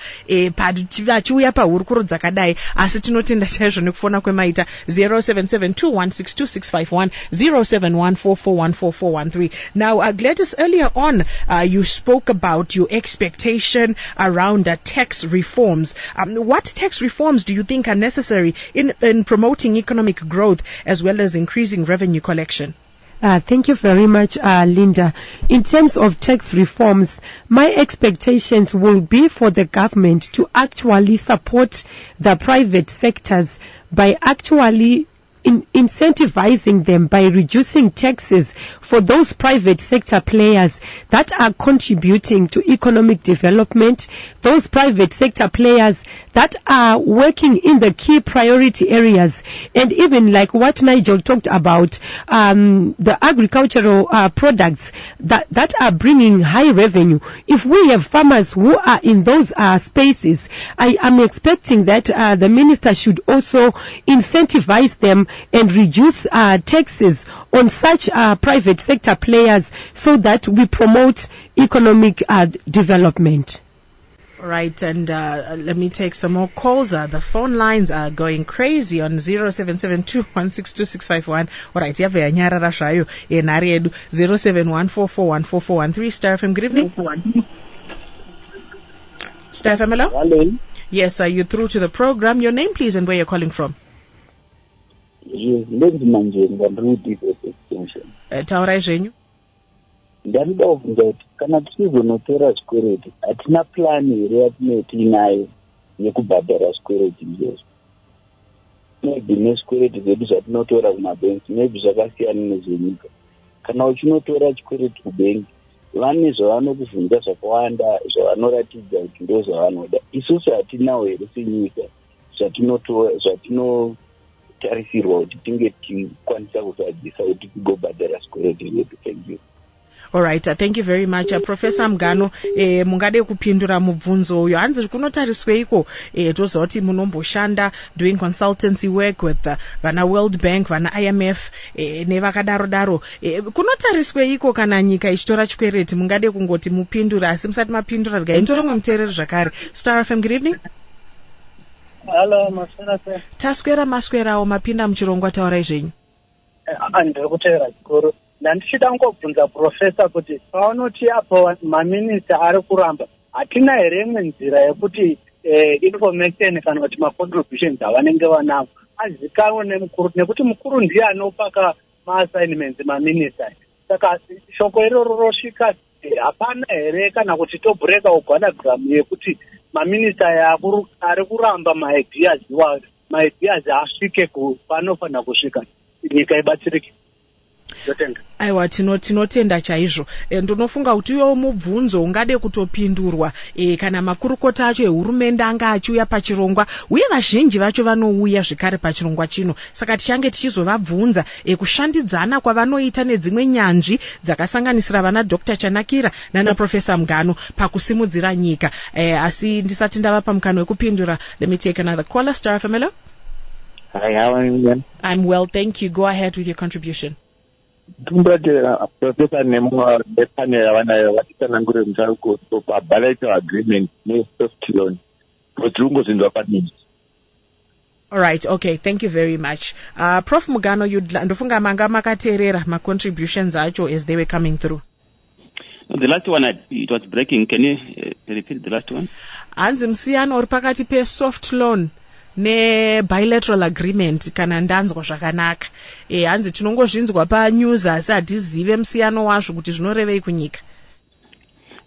vachiuya pahurukuro dzakadai. Asi tinotenda chaizvo nekufona kwemaita 0772162651 0714414413. Now Gladys, earlier on you spoke about your expectation around tax reforms. What tax reforms do you think are necessary in promoting economic growth as well as increasing revenue collection? Thank you very much, Linda. In terms of tax reforms, my expectations will be for the government to actually support the private sectors by actually incentivizing them by reducing taxes for those private sector players that are contributing to economic development, those private sector players that are working in the key priority areas, and even like what Nigel talked about, the agricultural products that are bringing high revenue. If we have farmers who are in those spaces, I am expecting that the minister should also incentivize them and reduce taxes on such private sector players so that we promote economic development. Right, and let me take some more calls. The phone lines are going crazy on 0772162651. Alright, yave yanyarara zvayo enhari yedu 0714414413. Star FM, good evening. Star FM, hello? Hello. Yes, you through to the program. Your name, please, and where you're calling from. Yes, Linda extension. Taurai zvenyu. Ndanoda kubvunza kuti kana tichizonotora zvikwereti hatina plani here yatinoti inayo yekubhadhara zvikwereti izvozvo. Maybe nezvikwereti zvedu zvatinotora kumabhenki maybe zvakasiyana nezvenyika. Kana uchinotora chikwereti kubhenki vane zvavanokubvunza zvakawanda zvavanoratidza kuti ndo zvavanoda. Isusu hatinawo here senyika zvatinotarisirwa kuti tinge tikwanisa kuzadzisa kuti tigobhadhara zvikwereti zvedu. Thank you. All right, thank you very much. Professor Mugano, mungade kupindura mubvunzo uyo. Hanzi kunotarisweiko tozoti munomboshanda doing consultancy work with vana World Bank, vana IMF, nevakadaro daro. Kunotarisweiko kana nyika ichitora chikwereti mungade kungoti mupindura asi musati mapindura rikaindore mutereri zvakare. Star FM, good evening. Hello, maswera. Taswera maswerawo mapinda muchirongwa taurai zvenyu. Ndiri kuteera chikuru. Ndandichida ngobvunza Professor kuti paunoti apo maminista ari kuramba hatina here imwe nzira yekuti information kana kuti macontributions avanenge vanavo azikanwe nemukuru, nekuti mukuru ndiye anopaka maassignments maminista. Saka shoko iroro rosvika hapana here kana kuti tobhureka ugwanagramu yekuti maminista ari kuramba maideas asvike panofanira kusvika nyika ibatsirike. Aiwa, tinotenda chaizvo. Ndinofunga kuti uyo mubvunzo ungade kutopindurwa kana makurukota acho ehurumende anga achiuya pachirongwa, uye vazhinji vacho vanouya zvekare pachirongwa chino. Saka tichange tichizovabvunza kushandidzana kwavanoita nedzimwe nyanzvi dzakasanganisira vana Dr. Chanakira nana Professor Mugano pakusimudzira nyika. Asi ndisati ndavapa mukana wekupindura, let me take another caller. Star FM, hello? Hi, how are you? I'm well, thank you. Go ahead with your contribution. Professor Nemwa Bethania vanayo vatisanangure mutaruko pabalaito agreement ne soft loan kuti ungozvinzwa padini. All right, okay, thank you very much. Prof Mugano, ndofunga manga makateerera ma-contributions acho as they were coming through. The last one, it was breaking. Can you repeat the last one? Hanzi musiyano uri pakati pe-soft loan ne-bilateral agreement kana ndanzwa zvakanaka. Hanzi tinongozvinzwa panews asi hatizive musiyano wazvo kuti zvinorevei kunyika.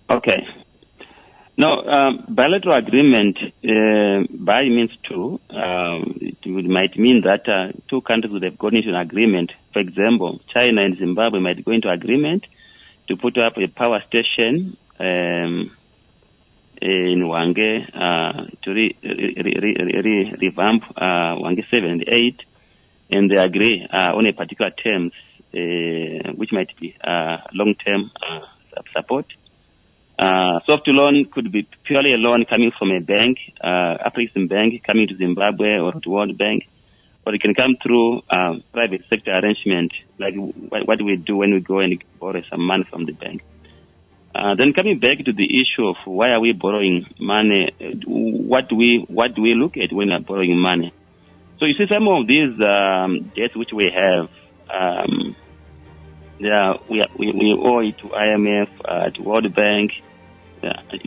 Okay. No, bilateral agreement by means two. It might mean that two countries would have gone into an agreement. For example, China and Zimbabwe might go into agreement to put up a power station in Hwange to revamp Hwange 7 and 8, and they agree on a particular terms, which might be long-term support. Soft loan could be purely a loan coming from a bank, African bank coming to Zimbabwe or to World Bank, or it can come through private sector arrangement, like what we do when we go and borrow some money from the bank. Then coming back to the issue of why are we borrowing money, what do we look at when we are borrowing money? So you see some of these debts which we have, we owe it to IMF, to World Bank.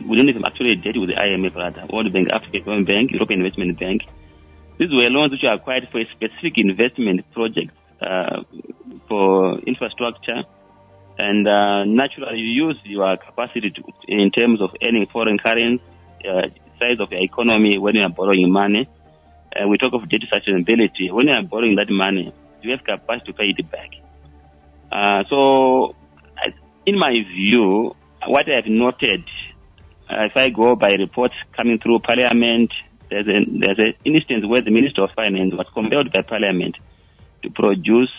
We don't even actually debt with the IMF, rather. World Bank, African Development Bank, European Investment Bank. These were loans which are acquired for a specific investment project for infrastructure. And naturally, you use your capacity in terms of earning foreign currency, size of your economy when you are borrowing money. We talk of debt sustainability. When you are borrowing that money, you have capacity to pay it back. So, in my view, what I have noted, if I go by reports coming through Parliament, there's an instance where the Minister of Finance was compelled by Parliament to produce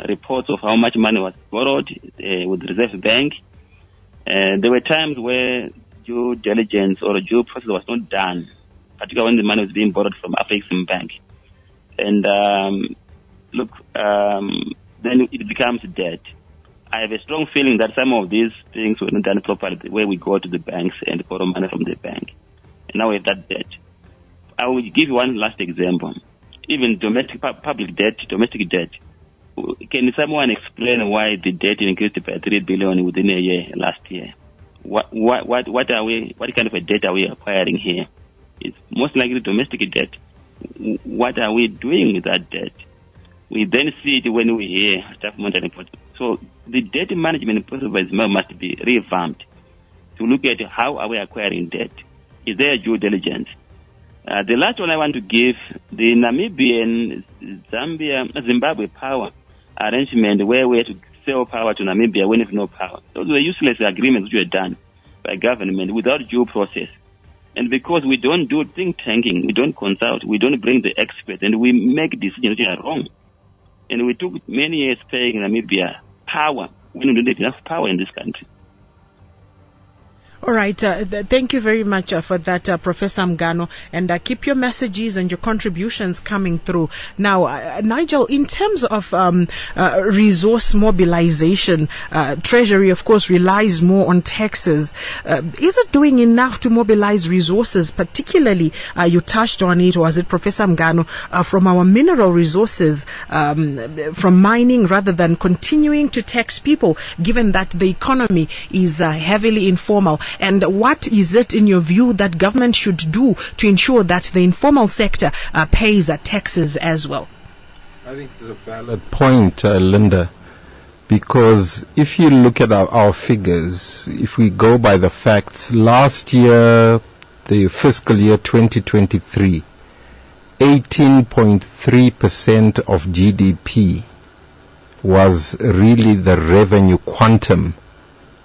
reports of how much money was borrowed with the Reserve Bank. There were times where due diligence or due process was not done, particularly when the money was being borrowed from African Bank. And then it becomes debt. I have a strong feeling that some of these things were not done properly, the way we go to the banks and borrow money from the bank. And now we have that debt. I will give you one last example. Even domestic public debt, domestic debt. Can someone explain why the debt increased by 3 billion within a year last year? What kind of a debt are we acquiring here? It's most likely domestic debt. What are we doing with that debt? We then see it when we hear staff monitoring report. So the debt management process must be revamped to look at how are we acquiring debt. Is there due diligence? The last one I want to give, the Namibian Zimbabwe power arrangement where we had to sell power to Namibia when there's no power. Those were useless agreements which were done by government without due process. And because we don't do think tanking, we don't consult, we don't bring the experts, and we make decisions which are wrong. And we took many years paying Namibia power when we don't have enough power in this country. All right. Thank you very much for that, Professor Mugano. And keep your messages and your contributions coming through. Now, Nigel, in terms of resource mobilization, Treasury, of course, relies more on taxes. Is it doing enough to mobilize resources, particularly, you touched on it, or was it Professor Mugano, from our mineral resources, from mining, rather than continuing to tax people, given that the economy is heavily informal? And what is it, in your view, that government should do to ensure that the informal sector pays taxes as well? I think it's a valid point, Linda, because if you look at our figures, if we go by the facts, last year, the fiscal year 2023, 18.3% of GDP was really the revenue quantum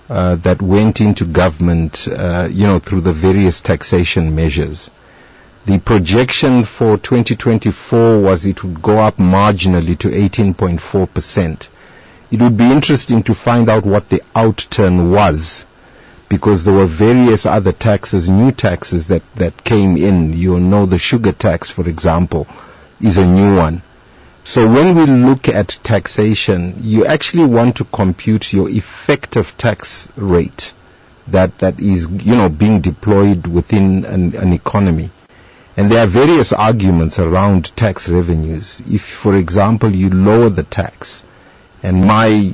that went into government, through the various taxation measures. The projection for 2024 was it would go up marginally to 18.4%. It would be interesting to find out what the outturn was, because there were various other taxes, new taxes that came in. You know, the sugar tax, for example, is a new one. So when we look at taxation, you actually want to compute your effective tax rate that is, being deployed within an economy. And there are various arguments around tax revenues. If, for example, you lower the tax, and my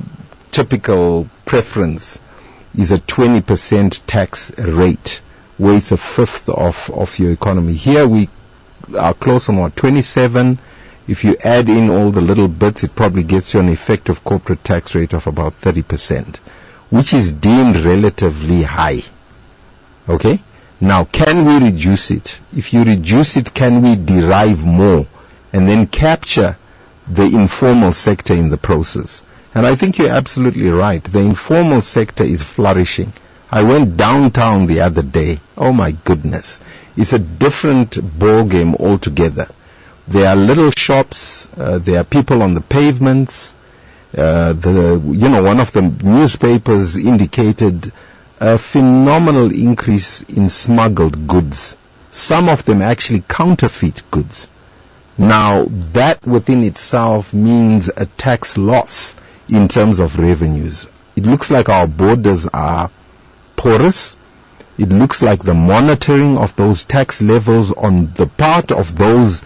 typical preference is a 20% tax rate, where it's a fifth of your economy. Here we are close on 27. If you add in all the little bits, it probably gets you an effective corporate tax rate of about 30%, which is deemed relatively high. Okay? Now, can we reduce it? If you reduce it, can we derive more and then capture the informal sector in the process? And I think you're absolutely right. The informal sector is flourishing. I went downtown the other day. Oh my goodness. It's a different ball game altogether. There are little shops, there are people on the pavements. One of the newspapers indicated a phenomenal increase in smuggled goods. Some of them actually counterfeit goods. Now, that within itself means a tax loss in terms of revenues. It looks like our borders are porous. It looks like the monitoring of those tax levels on the part of those,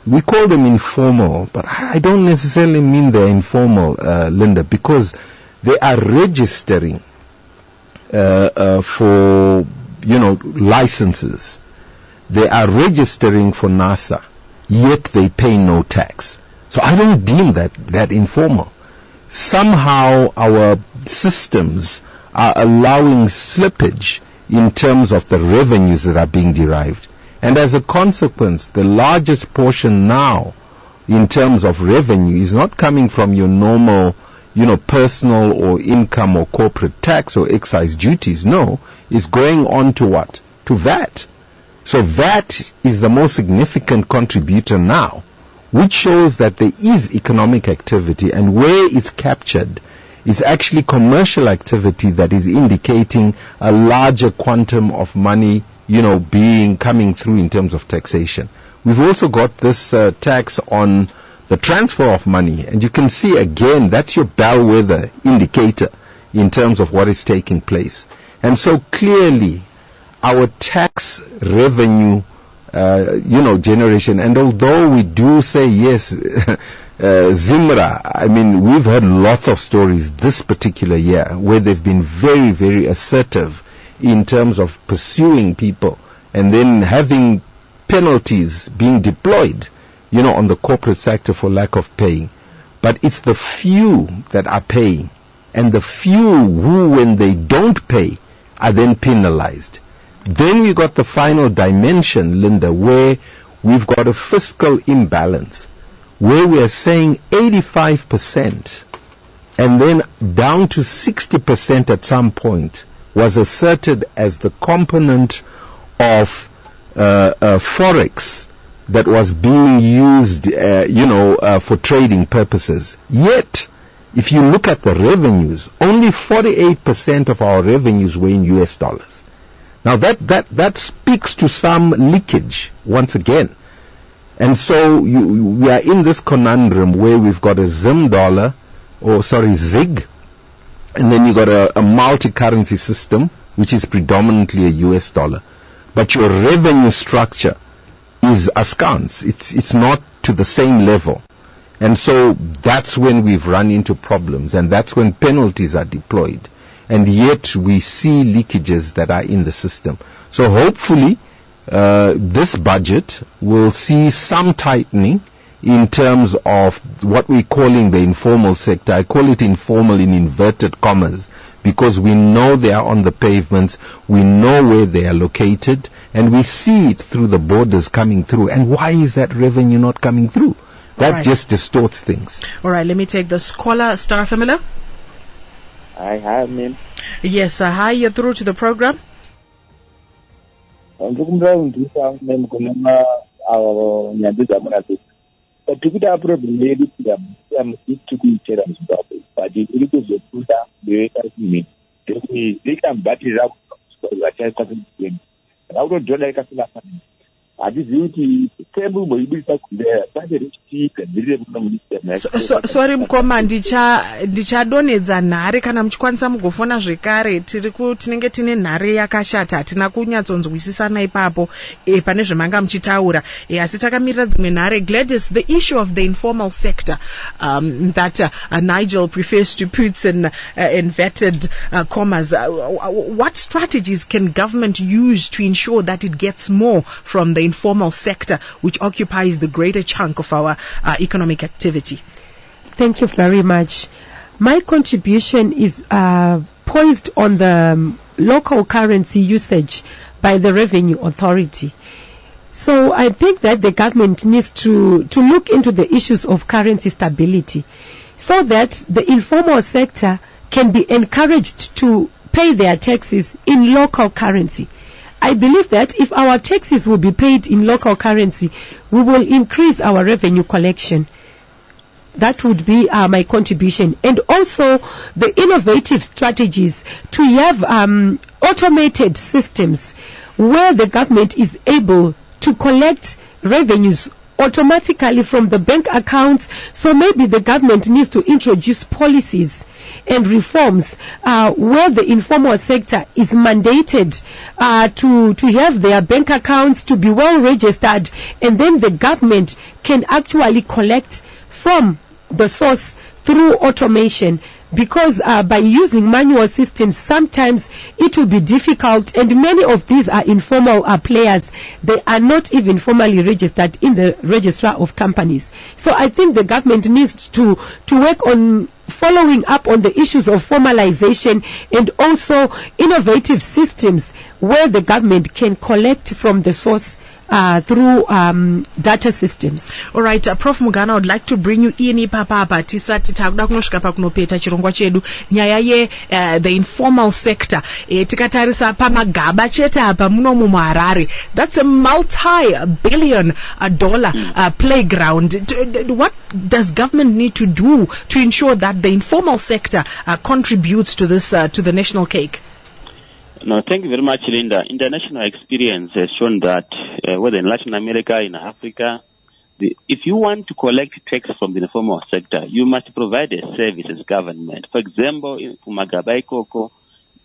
we call them informal, but I don't necessarily mean they're informal, Linda, because they are registering for, licenses. They are registering for NASA, yet they pay no tax. So I don't deem that informal. Somehow our systems are allowing slippage in terms of the revenues that are being derived. And as a consequence, the largest portion now in terms of revenue is not coming from your normal, personal or income or corporate tax or excise duties. No, it's going on to what? To VAT. So VAT is the most significant contributor now, which shows that there is economic activity, and where it's captured is actually commercial activity that is indicating a larger quantum of money, coming through in terms of taxation. We've also got this tax on the transfer of money, and you can see again that's your bellwether indicator in terms of what is taking place. And so clearly our tax revenue generation, and although we do say yes, Zimra, we've heard lots of stories this particular year where they've been very, very assertive in terms of pursuing people and then having penalties being deployed, on the corporate sector for lack of paying. But it's the few that are paying, and the few who, when they don't pay, are then penalized. Then we got the final dimension, Linda, where we've got a fiscal imbalance, where we are saying 85% and then down to 60% at some point was asserted as the component of forex that was being used, for trading purposes. Yet, if you look at the revenues, only 48% of our revenues were in US dollars. Now that speaks to some leakage once again. And so we are in this conundrum where we've got a ZIG, and then you got a multi-currency system, which is predominantly a US dollar. But your revenue structure is askance. It's not to the same level. And so that's when we've run into problems, and that's when penalties are deployed. And yet we see leakages that are in the system. So hopefully this budget will see some tightening in terms of what we're calling the informal sector. I call it informal in inverted commas, because we know they are on the pavements, we know where they are located, and we see it through the borders coming through. And why is that revenue not coming through? That just distorts things. All right, let me take this caller, Star Family. Hi, ma'am. Yes, hi, you're through to the program. Particular problem maybe to them to be Zimbabwe, but it is a good they can battle up what I don't like a hatizivi kuti table boibudisa kundeya pane richitika dzirire muno munisita. Sorry mukoma, ndichadonedza nhare kana muchikwanisa mugofona zvekare. Tinenge tine nhare yakashata, hatina kunyatsonzwisisana ipapo pane zvamanga muchitaura, asi takamirira dzimwe nhare. Gladys, the issue of the informal sector that Nigel prefers to put in inverted commas, what strategies can government use to ensure that it gets more from the informal sector, which occupies the greater chunk of our economic activity? Thank you very much. My contribution is poised on the local currency usage by the Revenue Authority. So I think that the government needs to look into the issues of currency stability so that the informal sector can be encouraged to pay their taxes in local currency. I believe that if our taxes will be paid in local currency, we will increase our revenue collection. That would be my contribution. And also the innovative strategies to have automated systems where the government is able to collect revenues automatically from the bank accounts. So maybe the government needs to introduce policies and reforms where the informal sector is mandated to have their bank accounts to be well registered, and then the government can actually collect from the source through automation. Because by using manual systems, sometimes it will be difficult, and many of these are informal players. They are not even formally registered in the registrar of companies. So I think the government needs to work on following up on the issues of formalization and also innovative systems where the government can collect from the source through data systems. All right, Prof Mugana, I would like to bring you in ipapa tisati takuda kunosvika pakunopeta chirongwa chedu nyaya ye the informal sector. Tikatarisa pamagaba chete apa muno muHarare, that's a multi-billion dollar playground. What does government need to do to ensure that the informal sector contributes to this to the national cake? No, thank you very much, Linda. International experience has shown that whether in Latin America, in Africa, if you want to collect tax from the informal sector, you must provide a service as government. For example, in Magabai Koko,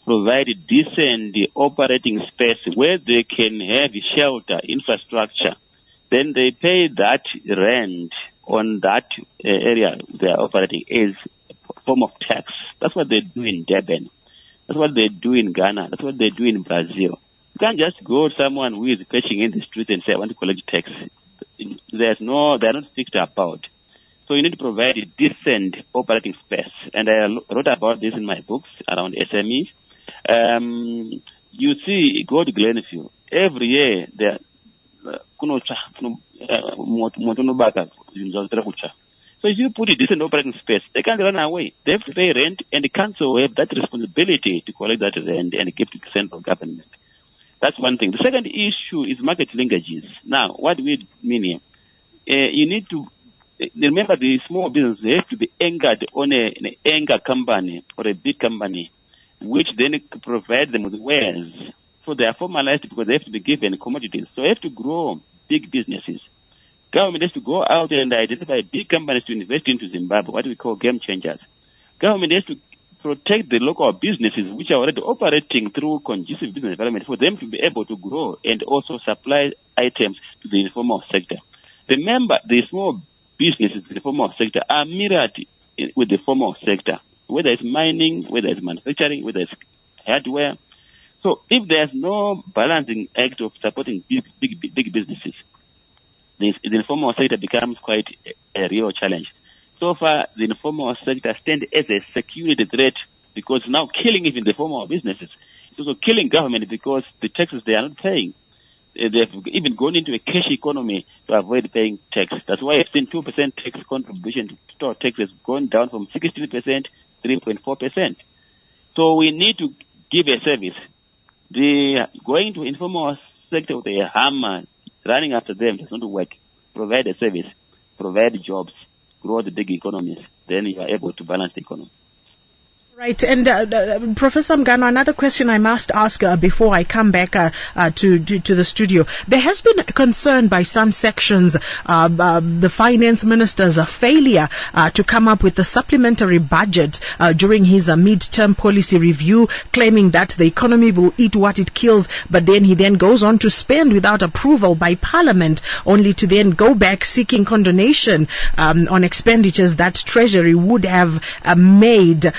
provide decent operating space where they can have shelter, infrastructure. Then they pay that rent on that area they are operating as a form of tax. That's what they do in Durban. That's what they do in Ghana. That's what they do in Brazil. You can't just go to someone who is pitching in the street and say, I want to collect tax. They're not fixed about. So you need to provide a decent operating space. And I wrote about this in my books around SMEs. You see, go to Glenview. Every year, there so if you put a decent operating space, they can't run away. They have to pay rent, and the council have that responsibility to collect that rent and give to the central government. That's one thing. The second issue is market linkages. Now, what do we mean here? You need to remember the small business, they have to be anchored on an anchor company or a big company, which then provide them with wares. So they are formalized because they have to be given commodities. So they have to grow big businesses. Government has to go out and identify big companies to invest into Zimbabwe, what we call game changers. Government has to protect the local businesses which are already operating through conducive business environment for them to be able to grow and also supply items to the informal sector. Remember, the small businesses in the informal sector are mirrored with the formal sector, whether it's mining, whether it's manufacturing, whether it's hardware. So if there's no balancing act of supporting big businesses, the informal sector becomes quite a real challenge. So far, the informal sector stands as a security threat because it's now killing even the formal businesses. It's also killing government because the taxes they are not paying. They've even gone into a cash economy to avoid paying tax. That's why I've seen 2% tax contribution to store tax has gone down from 16% to 3.4%. So we need to give a service. Going to informal sector with a hammer, running after them does not work. Provide a service, provide jobs, grow the big economies, then you are able to balance the economy. Right, and Professor Mgano, another question I must ask before I come back to the studio. There has been concern by some sections, the finance minister's failure to come up with a supplementary budget during his mid-term policy review, claiming that the economy will eat what it kills, but then he then goes on to spend without approval by Parliament, only to then go back seeking condonation on expenditures that Treasury would have made.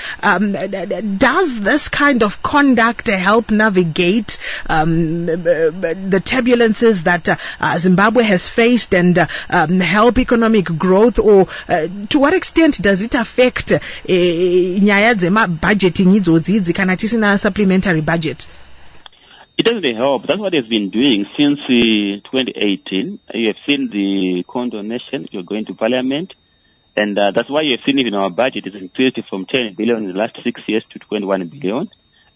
Does this kind of conduct help navigate the turbulences that Zimbabwe has faced and help economic growth, or to what extent does it affect nyaya dzemabudgeting idzodzi kana tisina supplementary budget? It doesn't help. That's what it's been doing since 2018. You have seen the condonation. You're going to Parliament. And that's why you've seen it in our budget. It's increased from 10 billion in the last 6 years to 21 billion.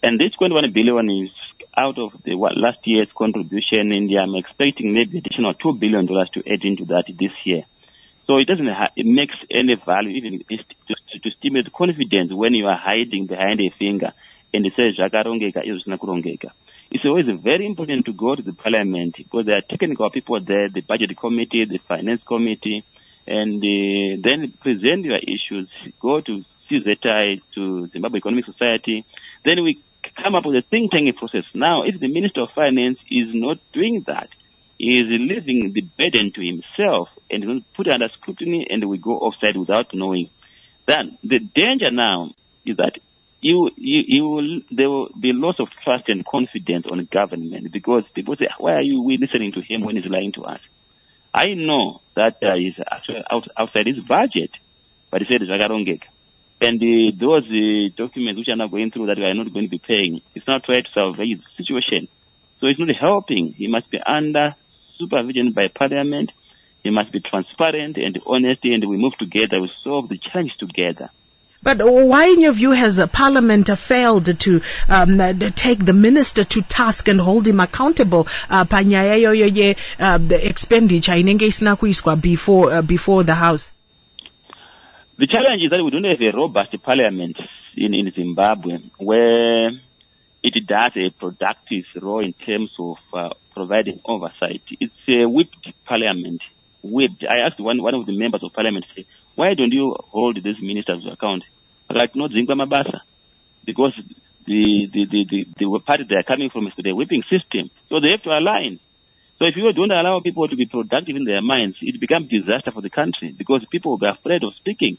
And this 21 billion is out of the last year's contribution, and I'm expecting maybe additional $2 billion to add into that this year. So it doesn't it makes any value, even to stimulate confidence when you are hiding behind a finger and it says, it's always very important to go to the Parliament because there are technical people there, the budget committee, the finance committee, and then present your issues, go to CZI, to Zimbabwe Economic Society. Then we come up with a think tank process. Now, if the Minister of Finance is not doing that, he is leaving the burden to himself and will put it under scrutiny, and we go offside without knowing. Then the danger now is that there will be loss of trust and confidence on government because people say, why are we listening to him when he's lying to us? I know that is actually outside his budget, but he said Zagarongek. And those documents which are now going through that we are not going to be paying, it's not trying to salvage the situation. So it's not helping. He must be under supervision by Parliament. He must be transparent and honest, and we move together. We solve the challenge together. But why, in your view, has Parliament failed to take the minister to task and hold him accountable the expenditure inenge isina kuiswa before the House? The challenge is that we don't have a robust Parliament in Zimbabwe where it does a productive role in terms of providing oversight. It's a whipped Parliament. Whipped. I asked one of the members of Parliament, say, why don't you hold these ministers to account? Like not Zingwa Mabasa, because the party they are coming from is the whipping system, so they have to align. So if you don't allow people to be productive in their minds, it becomes disaster for the country because people will be afraid of speaking.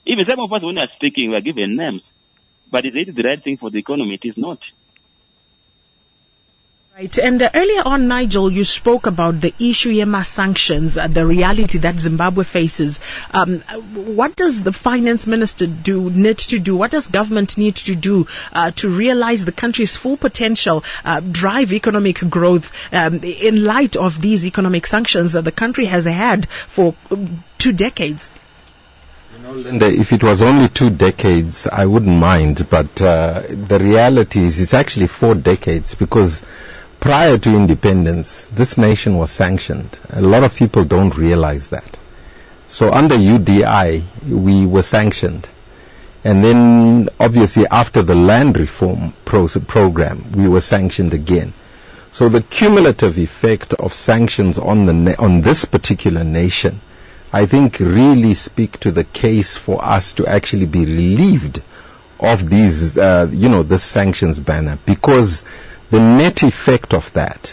Even some of us, when we are speaking, we are given names, but is it the right thing for the economy? It is not. Right. And earlier on, Nigel, you spoke about the issue Yema sanctions, the reality that Zimbabwe faces. What does the finance minister need to do? What does government need to do to realize the country's full potential, drive economic growth in light of these economic sanctions that the country has had for 2 decades? You know, Linda, if it was only 2 decades, I wouldn't mind. But the reality is it's actually 4 decades because prior to independence, this nation was sanctioned. A lot of people don't realize that. So under UDI, we were sanctioned. And then, obviously, after the land reform program, we were sanctioned again. So the cumulative effect of sanctions on this particular nation, I think, really speak to the case for us to actually be relieved of these, this sanctions banner, because the net effect of that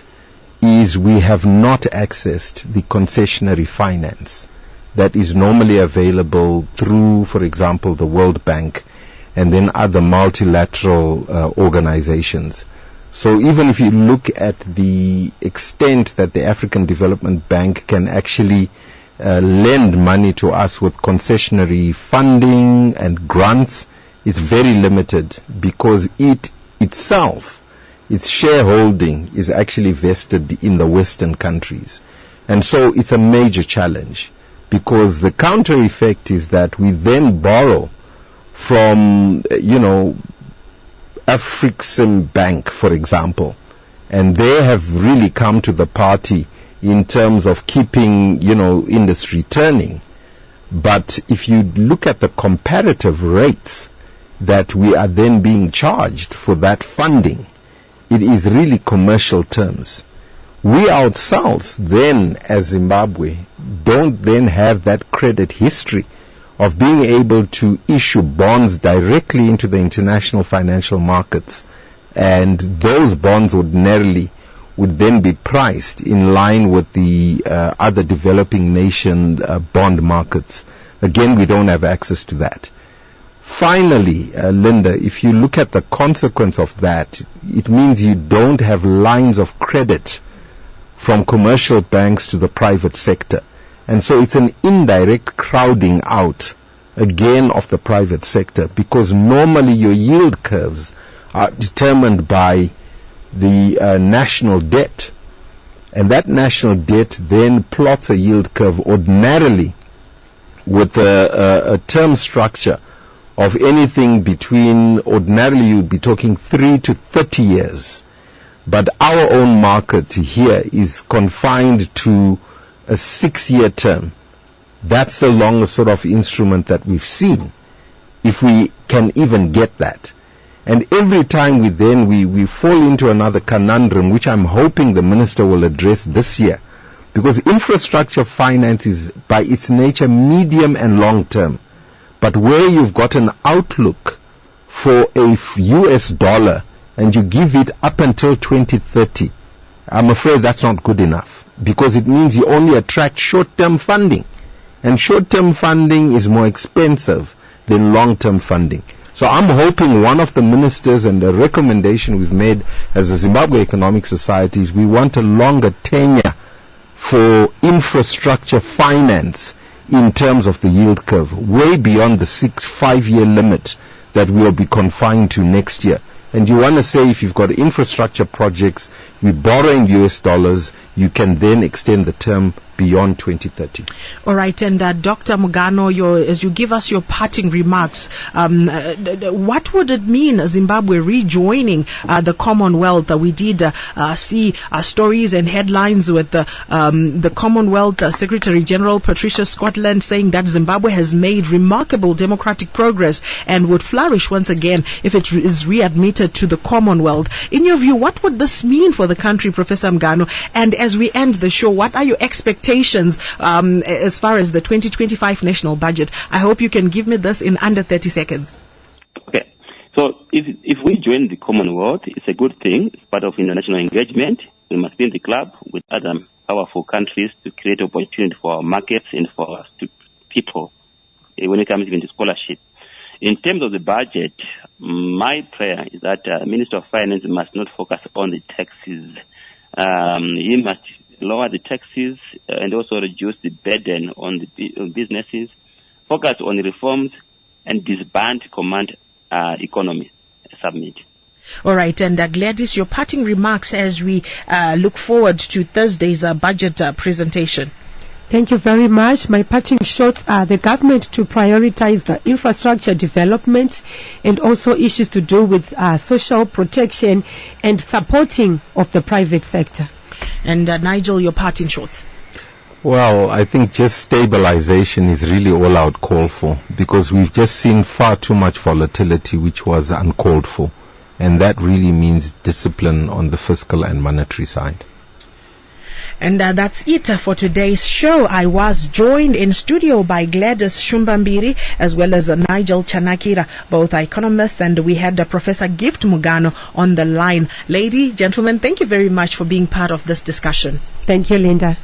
is we have not accessed the concessionary finance that is normally available through, for example, the World Bank and then other multilateral organizations. So even if you look at the extent that the African Development Bank can actually lend money to us with concessionary funding and grants, it's very limited because it itself, its shareholding is actually vested in the Western countries. And so it's a major challenge because the counter effect is that we then borrow from, Afrixim Bank, for example, and they have really come to the party in terms of keeping, industry turning. But if you look at the comparative rates, that we are then being charged for that funding, it is really commercial terms. We ourselves then, as Zimbabwe, don't then have that credit history of being able to issue bonds directly into the international financial markets, and those bonds ordinarily would then be priced in line with the other developing nation bond markets. Again, we don't have access to that. Finally, Linda, if you look at the consequence of that, it means you don't have lines of credit from commercial banks to the private sector. And so it's an indirect crowding out, again, of the private sector, because normally your yield curves are determined by the national debt. And that national debt then plots a yield curve ordinarily with a term structure of anything between, ordinarily you would be talking 3 to 30 years. But our own market here is confined to a 6-year term. That's the longest sort of instrument that we've seen, if we can even get that. And every time we fall into another conundrum, which I'm hoping the minister will address this year, because infrastructure finance is by its nature medium and long term. But where you've got an outlook for a US dollar and you give it up until 2030, I'm afraid that's not good enough, because it means you only attract short-term funding. And short-term funding is more expensive than long-term funding. So I'm hoping one of the ministers, and the recommendation we've made as the Zimbabwe Economic Society, is we want a longer tenure for infrastructure finance in terms of the yield curve, way beyond the 5-year limit that we'll be confined to next year. And you want to say, if you've got infrastructure projects, we borrow in US dollars, you can then extend the term beyond 2030. All right, and Dr. Mugano, as you give us your parting remarks, what would it mean, Zimbabwe rejoining the Commonwealth? We did see stories and headlines with the Commonwealth Secretary General Patricia Scotland saying that Zimbabwe has made remarkable democratic progress and would flourish once again if it is readmitted to the Commonwealth. In your view, what would this mean for the country, Professor Mugano? And as we end the show, what are your expectations as far as the 2025 national budget? I hope you can give me this in under 30 seconds. Okay. So if we join the Commonwealth, it's a good thing. It's part of international engagement. We must be in the club with other powerful countries to create opportunity for our markets and for us people when it comes even to scholarship. In terms of the budget, my prayer is that Minister of Finance must not focus on the taxes. He must lower the taxes and also reduce the burden on the businesses, focus on reforms, and disband command economy summit. All right, and Gladys, your parting remarks as we look forward to Thursday's budget presentation. Thank you very much. My parting shots are the government to prioritize the infrastructure development and also issues to do with social protection and supporting of the private sector. And Nigel, your parting shots. Well, I think just stabilization is really all out call for, because we've just seen far too much volatility which was uncalled for. And that really means discipline on the fiscal and monetary side. And that's it for today's show. I was joined in studio by Gladys Shumbambiri as well as Nigel Chanakira, both economists, and we had Professor Gift Mugano on the line. Ladies, gentlemen, thank you very much for being part of this discussion. Thank you, Linda.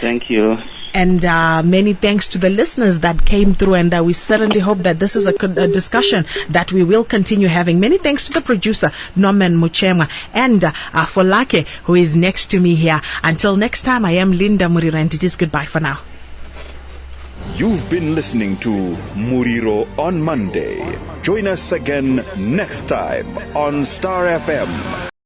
Thank you. And many thanks to the listeners that came through, and we certainly hope that this is a discussion that we will continue having. Many thanks to the producer, Norman Muchema, and Folake, who is next to me here. Until next time, I am Linda Muriro, and it is goodbye for now. You've been listening to Muriro on Monday. Join us again next time on Star FM.